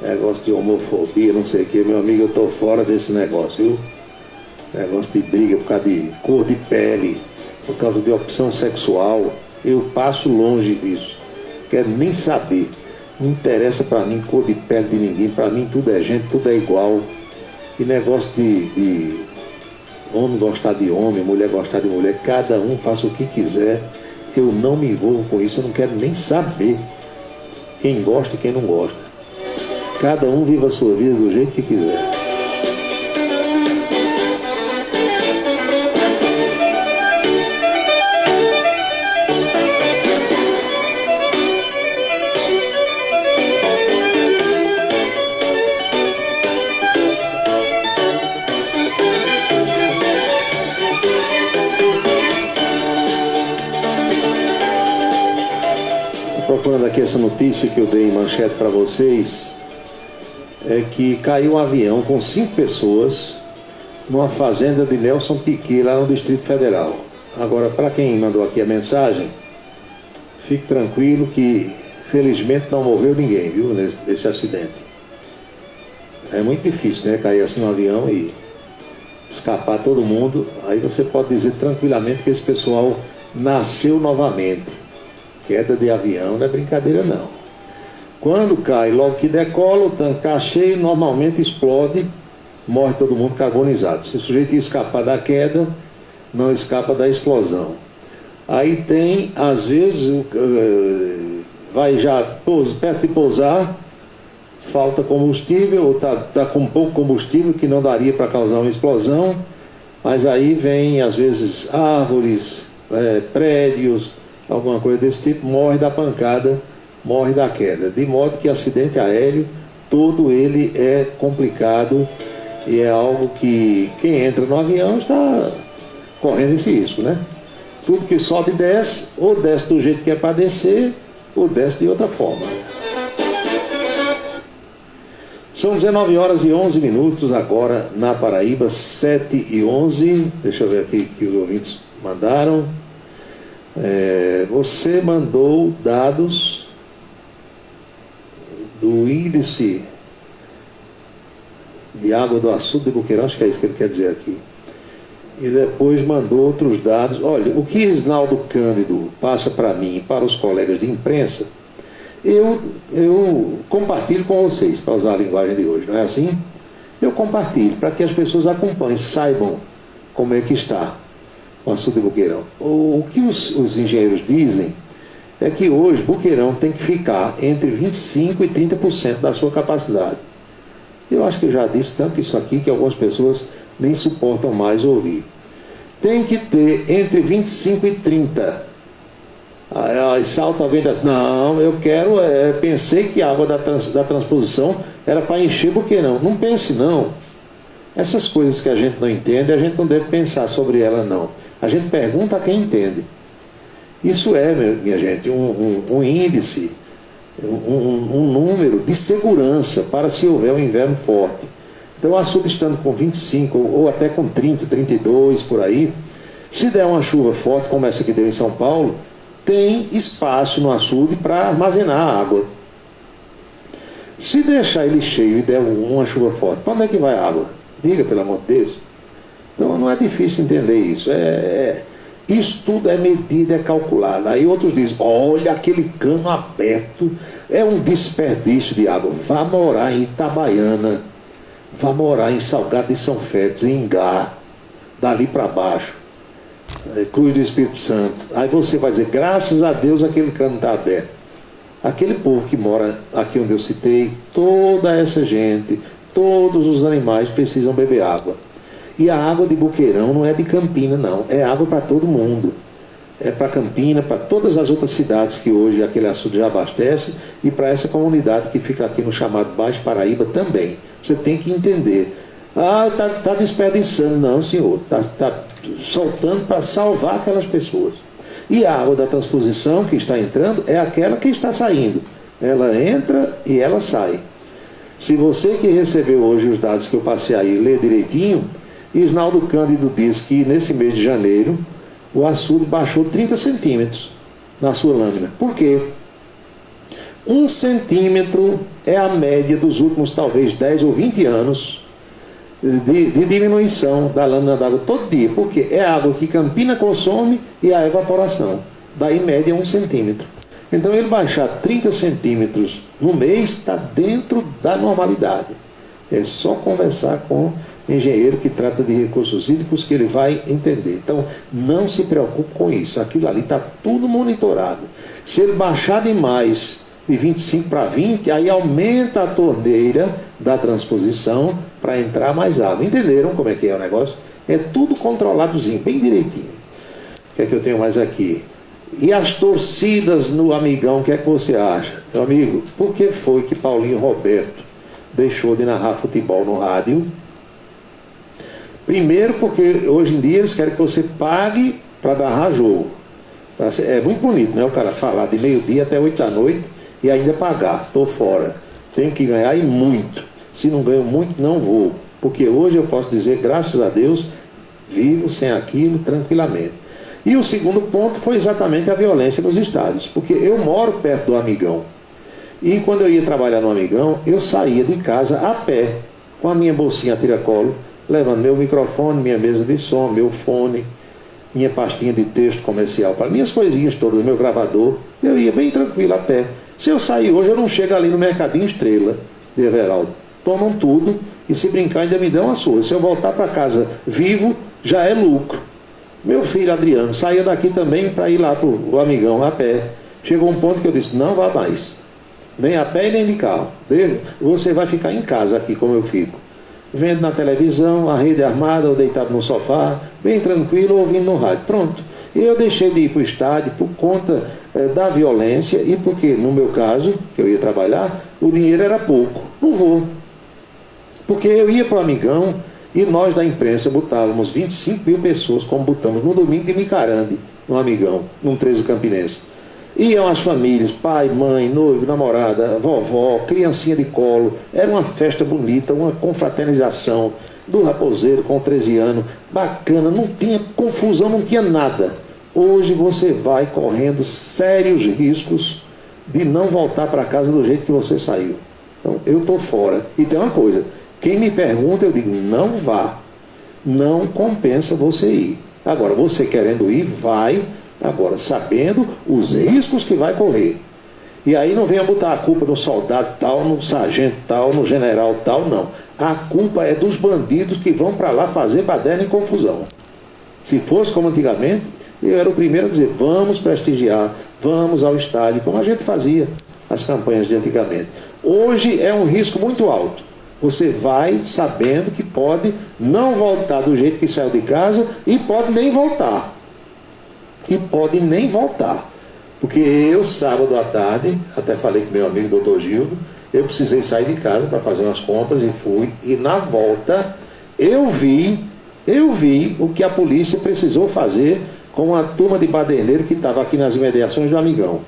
Speaker 5: Negócio de homofobia, não sei o que. Meu amigo, eu tô fora desse negócio, viu? Negócio de briga por causa de cor de pele, por causa de opção sexual. Eu passo longe disso. Quero nem saber. Não interessa pra mim cor de pele de ninguém. Pra mim tudo é gente, tudo é igual. E negócio de homem gostar de homem, mulher gostar de mulher, cada um faça o que quiser. Eu não me envolvo com isso, eu não quero nem saber quem gosta e quem não gosta. Cada um viva a sua vida do jeito que quiser. Procurando aqui essa notícia que eu dei em manchete para vocês, é que caiu um avião com 5 pessoas numa fazenda de Nelson Piquet, lá no Distrito Federal. Agora, para quem mandou aqui a mensagem, fique tranquilo que felizmente não morreu ninguém, viu, nesse acidente. É muito difícil, né, cair assim um avião e escapar todo mundo. Aí você pode dizer tranquilamente que esse pessoal nasceu novamente. Queda de avião não é brincadeira não. Quando cai, logo que decola, o tanque está cheio, normalmente explode, morre todo mundo carbonizado. Se o sujeito escapar da queda, não escapa da explosão. Aí tem, às vezes, vai já perto de pousar, falta combustível, ou tá com pouco combustível que não daria para causar uma explosão, mas aí vem, às vezes, árvores, prédios, alguma coisa desse tipo, morre da pancada, morre da queda. De modo que acidente aéreo, todo ele é complicado e é algo que quem entra no avião está correndo esse risco, né? Tudo que sobe e desce, ou desce do jeito que é para descer, ou desce de outra forma. São 19h11 agora na Paraíba, 7h11. Deixa eu ver aqui que os ouvintes mandaram. Você mandou dados do índice de água do açude de Boqueirão, acho que é isso que ele quer dizer aqui. E depois mandou outros dados. Olha, o que Isnaldo Cândido passa para mim e para os colegas de imprensa, eu compartilho com vocês, para usar a linguagem de hoje, não é assim? Eu compartilho para que as pessoas acompanhem, saibam como é que está o açude de Boqueirão. O que os engenheiros dizem é que hoje Boqueirão tem que ficar entre 25% e 30% da sua capacidade. Eu acho que eu já disse tanto isso aqui que algumas pessoas nem suportam mais ouvir. Tem que ter entre 25 e 30. Aí salta alguém das... Não, eu quero... pensei que a água da transposição era para encher Boqueirão. Não pense não. Essas coisas que a gente não entende, a gente não deve pensar sobre elas não. A gente pergunta a quem entende. Isso é, minha gente, um índice, um número de segurança para se houver um inverno forte. Então o açude estando com 25 ou até com 30, 32 por aí, se der uma chuva forte como essa que deu em São Paulo, tem espaço no açude para armazenar a água. Se deixar ele cheio e der uma chuva forte, para onde é que vai a água? Diga, pelo amor de Deus. Então não é difícil entender isso. Isso tudo é medido, é calculado. Aí outros dizem, olha aquele cano aberto, é um desperdício de água. Vá morar em Itabaiana, vá morar em Salgado de São Félix, em Ingá, dali para baixo, Cruz do Espírito Santo. Aí você vai dizer, graças a Deus aquele cano está aberto. Aquele povo que mora aqui onde eu citei, toda essa gente, todos os animais precisam beber água. E a água de Boqueirão não é de Campina, não. É água para todo mundo. É para Campina, para todas as outras cidades que hoje aquele açude já abastece e para essa comunidade que fica aqui no chamado Baixo Paraíba também. Você tem que entender. Está desperdiçando. Não, senhor. Está soltando para salvar aquelas pessoas. E a água da transposição que está entrando é aquela que está saindo. Ela entra e ela sai. Se você que recebeu hoje os dados que eu passei aí ler direitinho, Isnaldo Cândido diz que nesse mês de janeiro o açude baixou 30 centímetros na sua lâmina. Por quê? 1 centímetro é a média dos últimos talvez 10 ou 20 anos de diminuição da lâmina d'água todo dia. Porque é a água que Campina consome e a evaporação. Daí média 1 centímetro. Então ele baixar 30 centímetros no mês está dentro da normalidade. É só conversar com engenheiro que trata de recursos hídricos que ele vai entender. Então não se preocupe com isso, aquilo ali está tudo monitorado. Se ele baixar demais de 25 para 20, aí aumenta a torneira da transposição para entrar mais água. Entenderam como é que é o negócio? É tudo controladozinho, bem direitinho. O que é que eu tenho mais aqui? E as torcidas no Amigão, o que é que você acha? Meu amigo, por que foi que Paulinho Roberto deixou de narrar futebol no rádio? Primeiro porque hoje em dia eles querem que você pague para narrar jogo. É muito bonito, né? O cara falar de meio-dia até 8 da noite e ainda pagar. Estou fora. Tenho que ganhar e muito. Se não ganho muito, não vou. Porque hoje eu posso dizer, graças a Deus, vivo sem aquilo tranquilamente. E o segundo ponto foi exatamente a violência nos estádios. Porque eu moro perto do Amigão. E quando eu ia trabalhar no Amigão, eu saía de casa a pé, com a minha bolsinha tiracolo, levando meu microfone, minha mesa de som, meu fone, minha pastinha de texto comercial, para minhas coisinhas todas, meu gravador. Eu ia bem tranquilo a pé. Se eu sair hoje, eu não chego ali no Mercadinho Estrela de Everaldo. Tomam tudo e se brincar ainda me dão a sua. Se eu voltar para casa vivo, já é lucro. Meu filho Adriano saía daqui também para ir lá para o Amigão a pé. Chegou um ponto que eu disse, não vá mais. Nem a pé e nem de carro. Você vai ficar em casa aqui como eu fico. Vendo na televisão, a rede armada, ou deitado no sofá, bem tranquilo, ouvindo no rádio. Pronto. E eu deixei de ir para o estádio por conta da violência e porque, no meu caso, que eu ia trabalhar, o dinheiro era pouco. Não vou. Porque eu ia para o Amigão e nós da imprensa botávamos 25 mil pessoas, como botamos no domingo de Micarande, no Amigão, num 13 Campinense. Iam as famílias, pai, mãe, noivo, namorada, vovó, criancinha de colo. Era uma festa bonita, uma confraternização do Raposeiro com 13 anos. Bacana, não tinha confusão, não tinha nada. Hoje você vai correndo sérios riscos de não voltar para casa do jeito que você saiu. Então, eu estou fora. E tem uma coisa, quem me pergunta, eu digo, não vá. Não compensa você ir. Agora, você querendo ir, vai, agora, sabendo os riscos que vai correr. E aí não venha botar a culpa no soldado tal, no sargento tal, no general tal, não. A culpa é dos bandidos que vão para lá fazer baderna e confusão. Se fosse como antigamente, eu era o primeiro a dizer, vamos prestigiar, vamos ao estádio, como a gente fazia as campanhas de antigamente. Hoje é um risco muito alto. Você vai sabendo que pode não voltar do jeito que saiu de casa e pode nem voltar. E pode nem voltar. Porque eu, sábado à tarde, até falei com meu amigo doutor Gildo, eu precisei sair de casa para fazer umas compras e fui. E na volta, eu vi o que a polícia precisou fazer com a turma de baderneiro que estava aqui nas imediações do Amigão.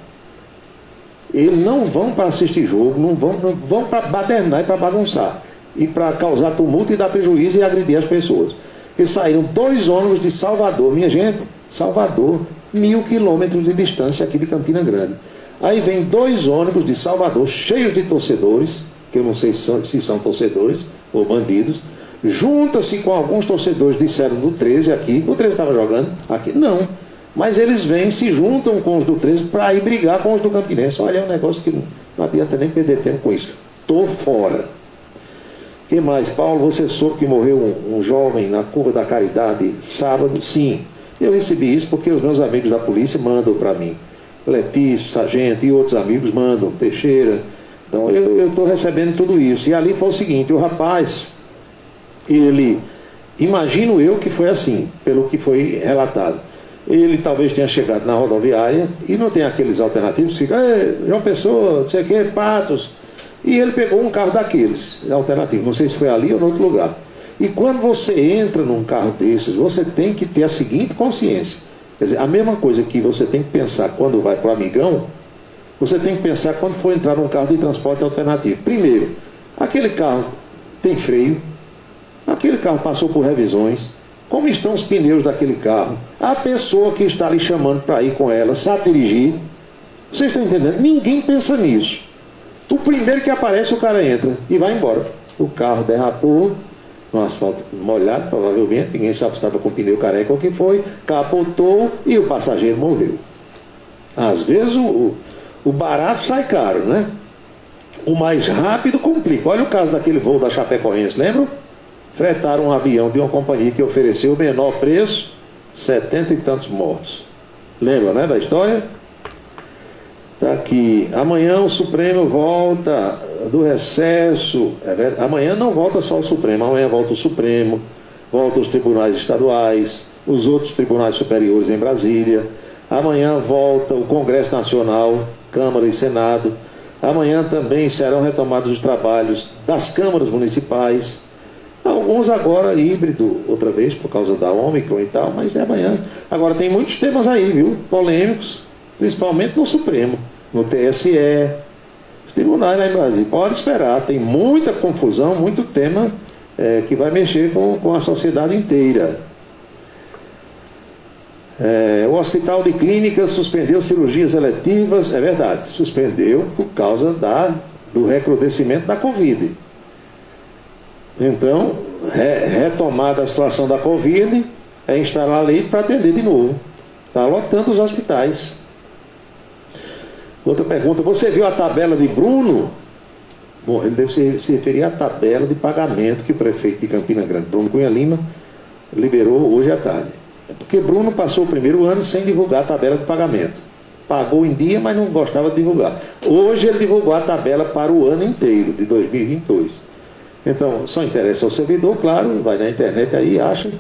Speaker 5: Eles não vão para assistir jogo, não vão para badernar e para bagunçar. E para causar tumulto e dar prejuízo e agredir as pessoas. Eles saíram 2 ônibus de Salvador, minha gente, Salvador, 1.000 quilômetros de distância aqui de Campina Grande. Aí vem 2 ônibus de Salvador, cheios de torcedores, que eu não sei se são torcedores ou bandidos, junta-se com alguns torcedores, disseram do 13 aqui, o 13 estava jogando aqui, não, mas eles vêm, se juntam com os do 13 para ir brigar com os do Campinense. Olha, é um negócio que não adianta nem perder tempo com isso. Estou fora. O que mais? Paulo, você soube que morreu um jovem na Curva da Caridade sábado? Sim. Eu recebi isso porque os meus amigos da polícia mandam para mim. Letícia, Sargento e outros amigos mandam, Teixeira. Então eu estou recebendo tudo isso. E ali foi o seguinte, o rapaz, ele, imagino eu que foi assim, pelo que foi relatado. Ele talvez tenha chegado na rodoviária e não tem aqueles alternativos que ficam, João Pessoa, não sei o que, Patos. E ele pegou um carro daqueles, alternativo, não sei se foi ali ou em outro lugar. E quando você entra num carro desses, você tem que ter a seguinte consciência. Quer dizer, a mesma coisa que você tem que pensar quando vai para o Amigão, você tem que pensar quando for entrar num carro de transporte alternativo. Primeiro, aquele carro tem freio, aquele carro passou por revisões, como estão os pneus daquele carro, a pessoa que está ali chamando para ir com ela sabe dirigir. Vocês estão entendendo? Ninguém pensa nisso. O primeiro que aparece, o cara entra e vai embora. O carro derrapou no asfalto molhado, provavelmente, ninguém sabe se estava com pneu careca ou o que foi, capotou e o passageiro morreu. Às vezes o barato sai caro, né? O mais rápido complica. Olha o caso daquele voo da Chapecoense, lembram? Fretaram um avião de uma companhia que ofereceu o menor preço, 70 e tantos mortos. Lembra, né, da história? Está aqui. Amanhã o Supremo volta do recesso. Amanhã não volta só o Supremo. Amanhã volta o Supremo, volta os tribunais estaduais, os outros tribunais superiores em Brasília. Amanhã volta o Congresso Nacional, Câmara e Senado. Amanhã também serão retomados os trabalhos das câmaras municipais. Alguns agora híbrido, outra vez, por causa da Ômicron e tal, mas é amanhã. Agora tem muitos temas aí, viu? Polêmicos, principalmente no Supremo, no TSE, os tribunais lá em Brasília. Pode esperar, tem muita confusão, muito tema que vai mexer com a sociedade inteira. O Hospital de Clínicas suspendeu cirurgias eletivas, é verdade, suspendeu por causa do recrudescimento da Covid. Então, retomada a situação da Covid, é instalar a lei para atender de novo. Está lotando os hospitais. Outra pergunta, você viu a tabela de Bruno? Bom, ele deve se referir à tabela de pagamento que o prefeito de Campina Grande, Bruno Cunha Lima, liberou hoje à tarde. Porque Bruno passou o primeiro ano sem divulgar a tabela de pagamento. Pagou em dia, mas não gostava de divulgar. Hoje ele divulgou a tabela para o ano inteiro, de 2022. Então, só interessa ao servidor, claro, vai na internet aí, acha,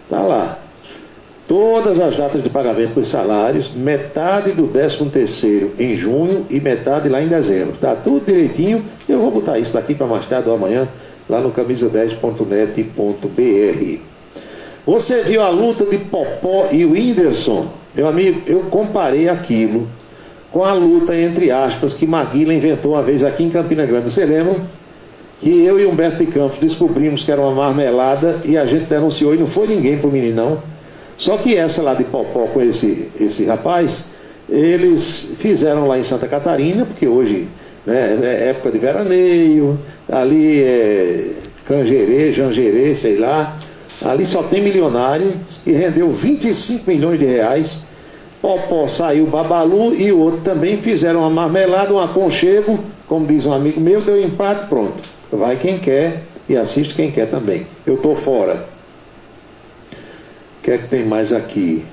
Speaker 5: está lá. Todas as datas de pagamento dos salários, metade do 13º em junho e metade lá em dezembro. Está tudo direitinho. Eu vou botar isso daqui para mais tarde ou amanhã, lá no camisa10.net.br. Você viu a luta de Popó e o Whindersson? Meu amigo, eu comparei aquilo com a luta, entre aspas, que Maguila inventou uma vez aqui em Campina Grande. Você lembra? Que eu e Humberto de Campos descobrimos que era uma marmelada e a gente denunciou e não foi ninguém pro meninão. Só que essa lá de Popó com esse rapaz, eles fizeram lá em Santa Catarina, porque hoje né? É época de veraneio, ali é Cangerê, Jangerê, sei lá. Ali só tem milionário que rendeu 25 milhões de reais. Popó saiu Babalu e o outro também fizeram uma marmelada, um aconchego, como diz um amigo meu, deu empate, pronto. Vai quem quer e assiste quem quer também. Eu estou fora. O que é que tem mais aqui?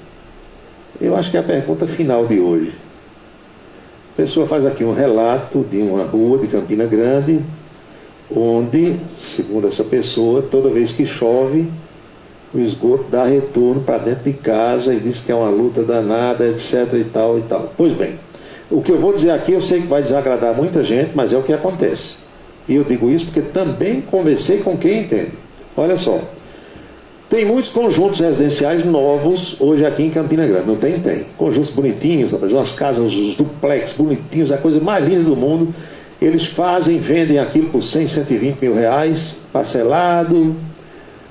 Speaker 5: Eu acho que é a pergunta final de hoje. A pessoa faz aqui um relato de uma rua de Campina Grande, onde, segundo essa pessoa, toda vez que chove, o esgoto dá retorno para dentro de casa e diz que é uma luta danada, etc. e tal e tal. Pois bem, o que eu vou dizer aqui eu sei que vai desagradar muita gente, mas é o que acontece. E eu digo isso porque também conversei com quem entende. Olha só, tem muitos conjuntos residenciais novos hoje aqui em Campina Grande, não tem? Tem. Conjuntos bonitinhos, umas casas, os duplex bonitinhos, a coisa mais linda do mundo. Eles fazem, vendem aquilo por 100, 120 mil reais, parcelado,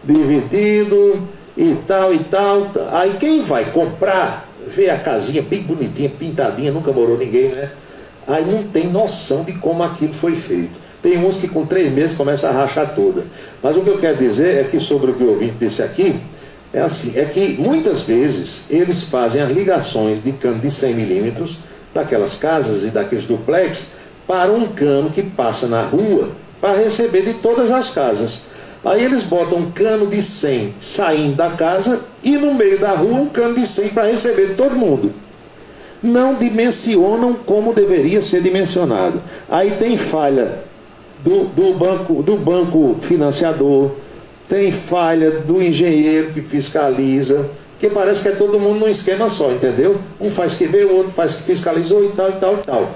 Speaker 5: dividido e tal e tal. Aí quem vai comprar, vê a casinha bem bonitinha, pintadinha, nunca morou ninguém, né? Aí não tem noção de como aquilo foi feito. Tem uns que com 3 meses começam a rachar toda. Mas o que eu quero dizer é que sobre o que o ouvinte disse aqui, é assim, é que muitas vezes eles fazem as ligações de cano de 100 milímetros daquelas casas e daqueles duplex para um cano que passa na rua para receber de todas as casas. Aí eles botam um cano de 100 saindo da casa e no meio da rua um cano de 100 para receber de todo mundo. Não dimensionam como deveria ser dimensionado. Aí tem falha do banco financiador, tem falha do engenheiro que fiscaliza, que parece que é todo mundo num esquema só, entendeu? Um faz que vê, o outro faz que fiscalizou e tal e tal e tal.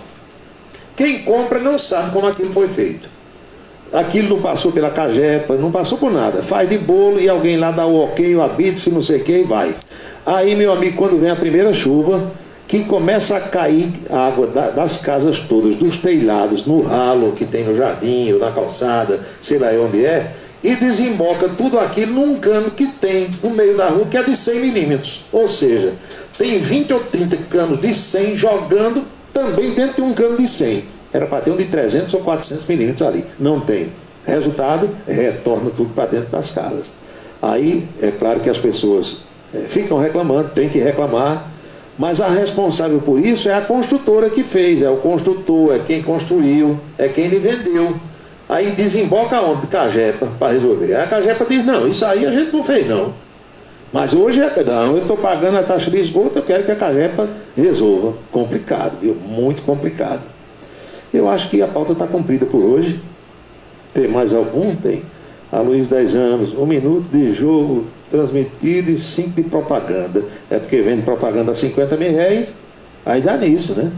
Speaker 5: Quem compra não sabe como aquilo foi feito. Aquilo não passou pela Cagepa, não passou por nada. Faz de bolo e alguém lá dá o ok, o habite-se, não sei o que e vai. Aí, meu amigo, quando vem a primeira chuva, que começa a cair a água das casas todas, dos telhados, no ralo que tem no jardim, ou na calçada, sei lá onde é, e desemboca tudo aquilo num cano que tem no meio da rua, que é de 100 milímetros. Ou seja, tem 20 ou 30 canos de 100 jogando também dentro de um cano de 100. Era para ter um de 300 ou 400 milímetros ali. Não tem. Resultado, retorna tudo para dentro das casas. Aí, é claro que as pessoas ficam reclamando, tem que reclamar, mas a responsável por isso é a construtora que fez, é o construtor, é quem construiu, é quem lhe vendeu. Aí desemboca onde? Cagepa, para resolver. Aí a Cagepa diz, não, isso aí a gente não fez não. Mas hoje, não, eu estou pagando a taxa de esgoto, eu quero que a Cagepa resolva. Complicado, viu? Muito complicado. Eu acho que a pauta está cumprida por hoje. Tem mais algum? Tem. A Luiz, 10 anos, 1 minuto de jogo transmitido e 5 de propaganda. É porque vende propaganda a 50 mil reais, aí dá nisso, né?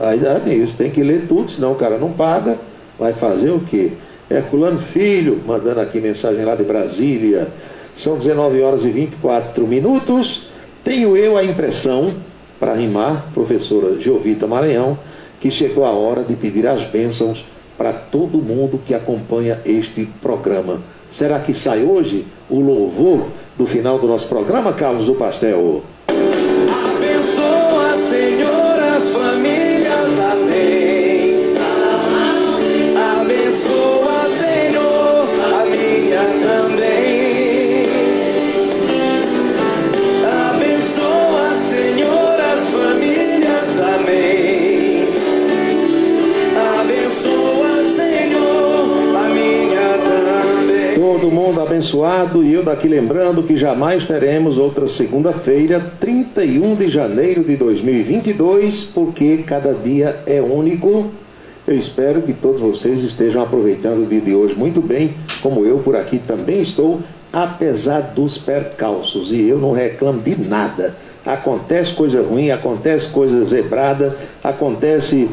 Speaker 5: Aí dá nisso. Tem que ler tudo, senão o cara não paga. Vai fazer o quê? Herculano Filho, mandando aqui mensagem lá de Brasília. São 19 horas e 24 minutos. Tenho eu a impressão, para rimar, professora Geovita Maranhão, que chegou a hora de pedir as bênçãos para todo mundo que acompanha este programa. Será que sai hoje o louvor do final do nosso programa, Carlos do Pastel?
Speaker 4: Abençoa, Senhor, as famílias, amém. Abençoa, Senhor, a minha também. Abençoa, Senhor, as famílias, amém. Abençoa, Senhor, a minha também.
Speaker 5: Todo mundo abençoado, e eu daqui lembrando que jamais teremos outra segunda-feira, 31 de janeiro de 2022, porque cada dia é único. Eu espero que todos vocês estejam aproveitando o dia de hoje muito bem, como eu por aqui também estou, apesar dos percalços, e eu não reclamo de nada. Acontece coisa ruim, acontece coisa zebrada, acontece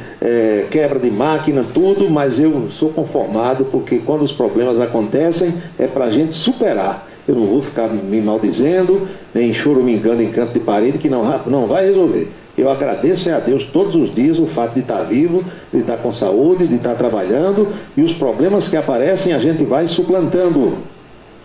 Speaker 5: quebra de máquina, tudo, mas eu sou conformado, porque quando os problemas acontecem é para a gente superar. Eu não vou ficar me maldizendo, nem choramingando em canto de parede, que não vai resolver. Eu agradeço a Deus todos os dias o fato de estar vivo, de estar com saúde, de estar trabalhando, e os problemas que aparecem a gente vai suplantando.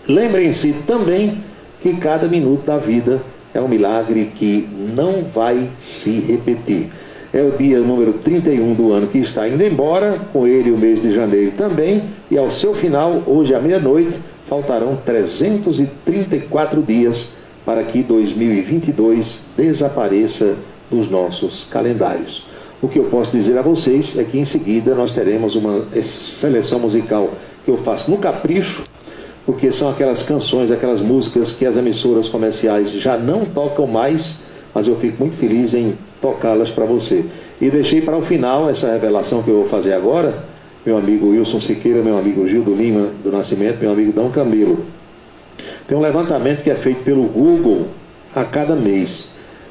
Speaker 5: Lembrem-se também que cada minuto da vida é um milagre que não vai se repetir. É o dia número 31 do ano que está indo embora, com ele o mês de janeiro também, e ao seu final, hoje à meia-noite, faltarão 334 dias para que 2022 desapareça dos nossos calendários. O que eu posso dizer a vocês é que em seguida nós teremos uma seleção musical que eu faço no capricho, porque são aquelas canções, aquelas músicas que as emissoras comerciais já não tocam mais, mas eu fico muito feliz em tocá-las para você. E deixei para o final essa revelação que eu vou fazer agora, meu amigo Wilson Siqueira, meu amigo Gildo Lima do Nascimento, meu amigo Dom Camilo. Tem um levantamento que é feito pelo Google a cada mês.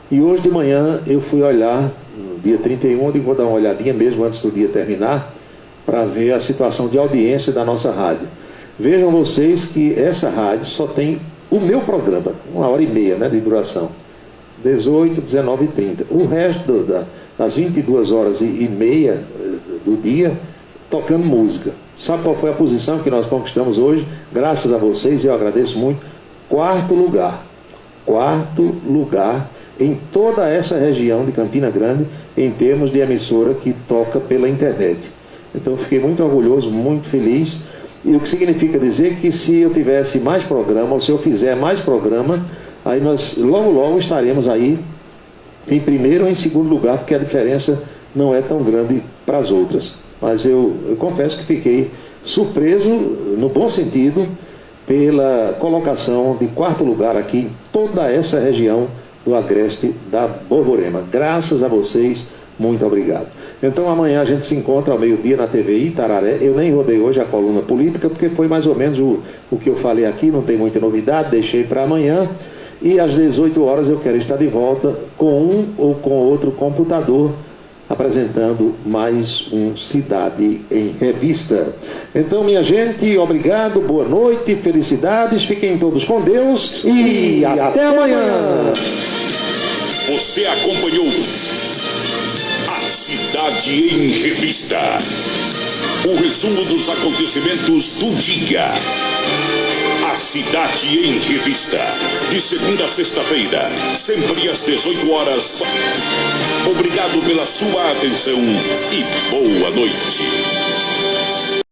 Speaker 5: E hoje de manhã eu fui olhar, no dia 31, eu vou dar uma olhadinha mesmo antes do dia terminar, para ver a situação de audiência da nossa rádio. Vejam vocês que essa rádio só tem o meu programa, 1h30, né, de duração. 18, 19 e 30. O resto das 22 horas e meia do dia, tocando música. Sabe qual foi a posição que nós conquistamos hoje? Graças a vocês, eu agradeço muito. Quarto lugar em toda essa região de Campina Grande, em termos de emissora que toca pela internet. Então eu fiquei muito orgulhoso, muito feliz. E o que significa dizer que se eu tivesse mais programa, ou se eu fizer mais programa, aí nós logo estaremos aí em primeiro ou em segundo lugar, porque a diferença não é tão grande para as outras. Mas eu confesso que fiquei surpreso, no bom sentido, pela colocação de quarto lugar aqui em toda essa região do agreste da Borborema. Graças a vocês, muito obrigado. Então amanhã a gente se encontra ao meio-dia na TV Itararé. Eu nem rodei hoje a coluna política, porque foi mais ou menos o que eu falei aqui, não tem muita novidade, deixei para amanhã. E às 18 horas eu quero estar de volta com um ou com outro computador, apresentando mais um Cidade em Revista. Então, minha gente, obrigado, boa noite, felicidades, fiquem todos com Deus e até amanhã.
Speaker 3: Você acompanhou a Cidade em Revista, o resumo dos acontecimentos do dia. A Cidade em Revista, de segunda a sexta-feira, sempre às 18 horas. Obrigado pela sua atenção e boa noite.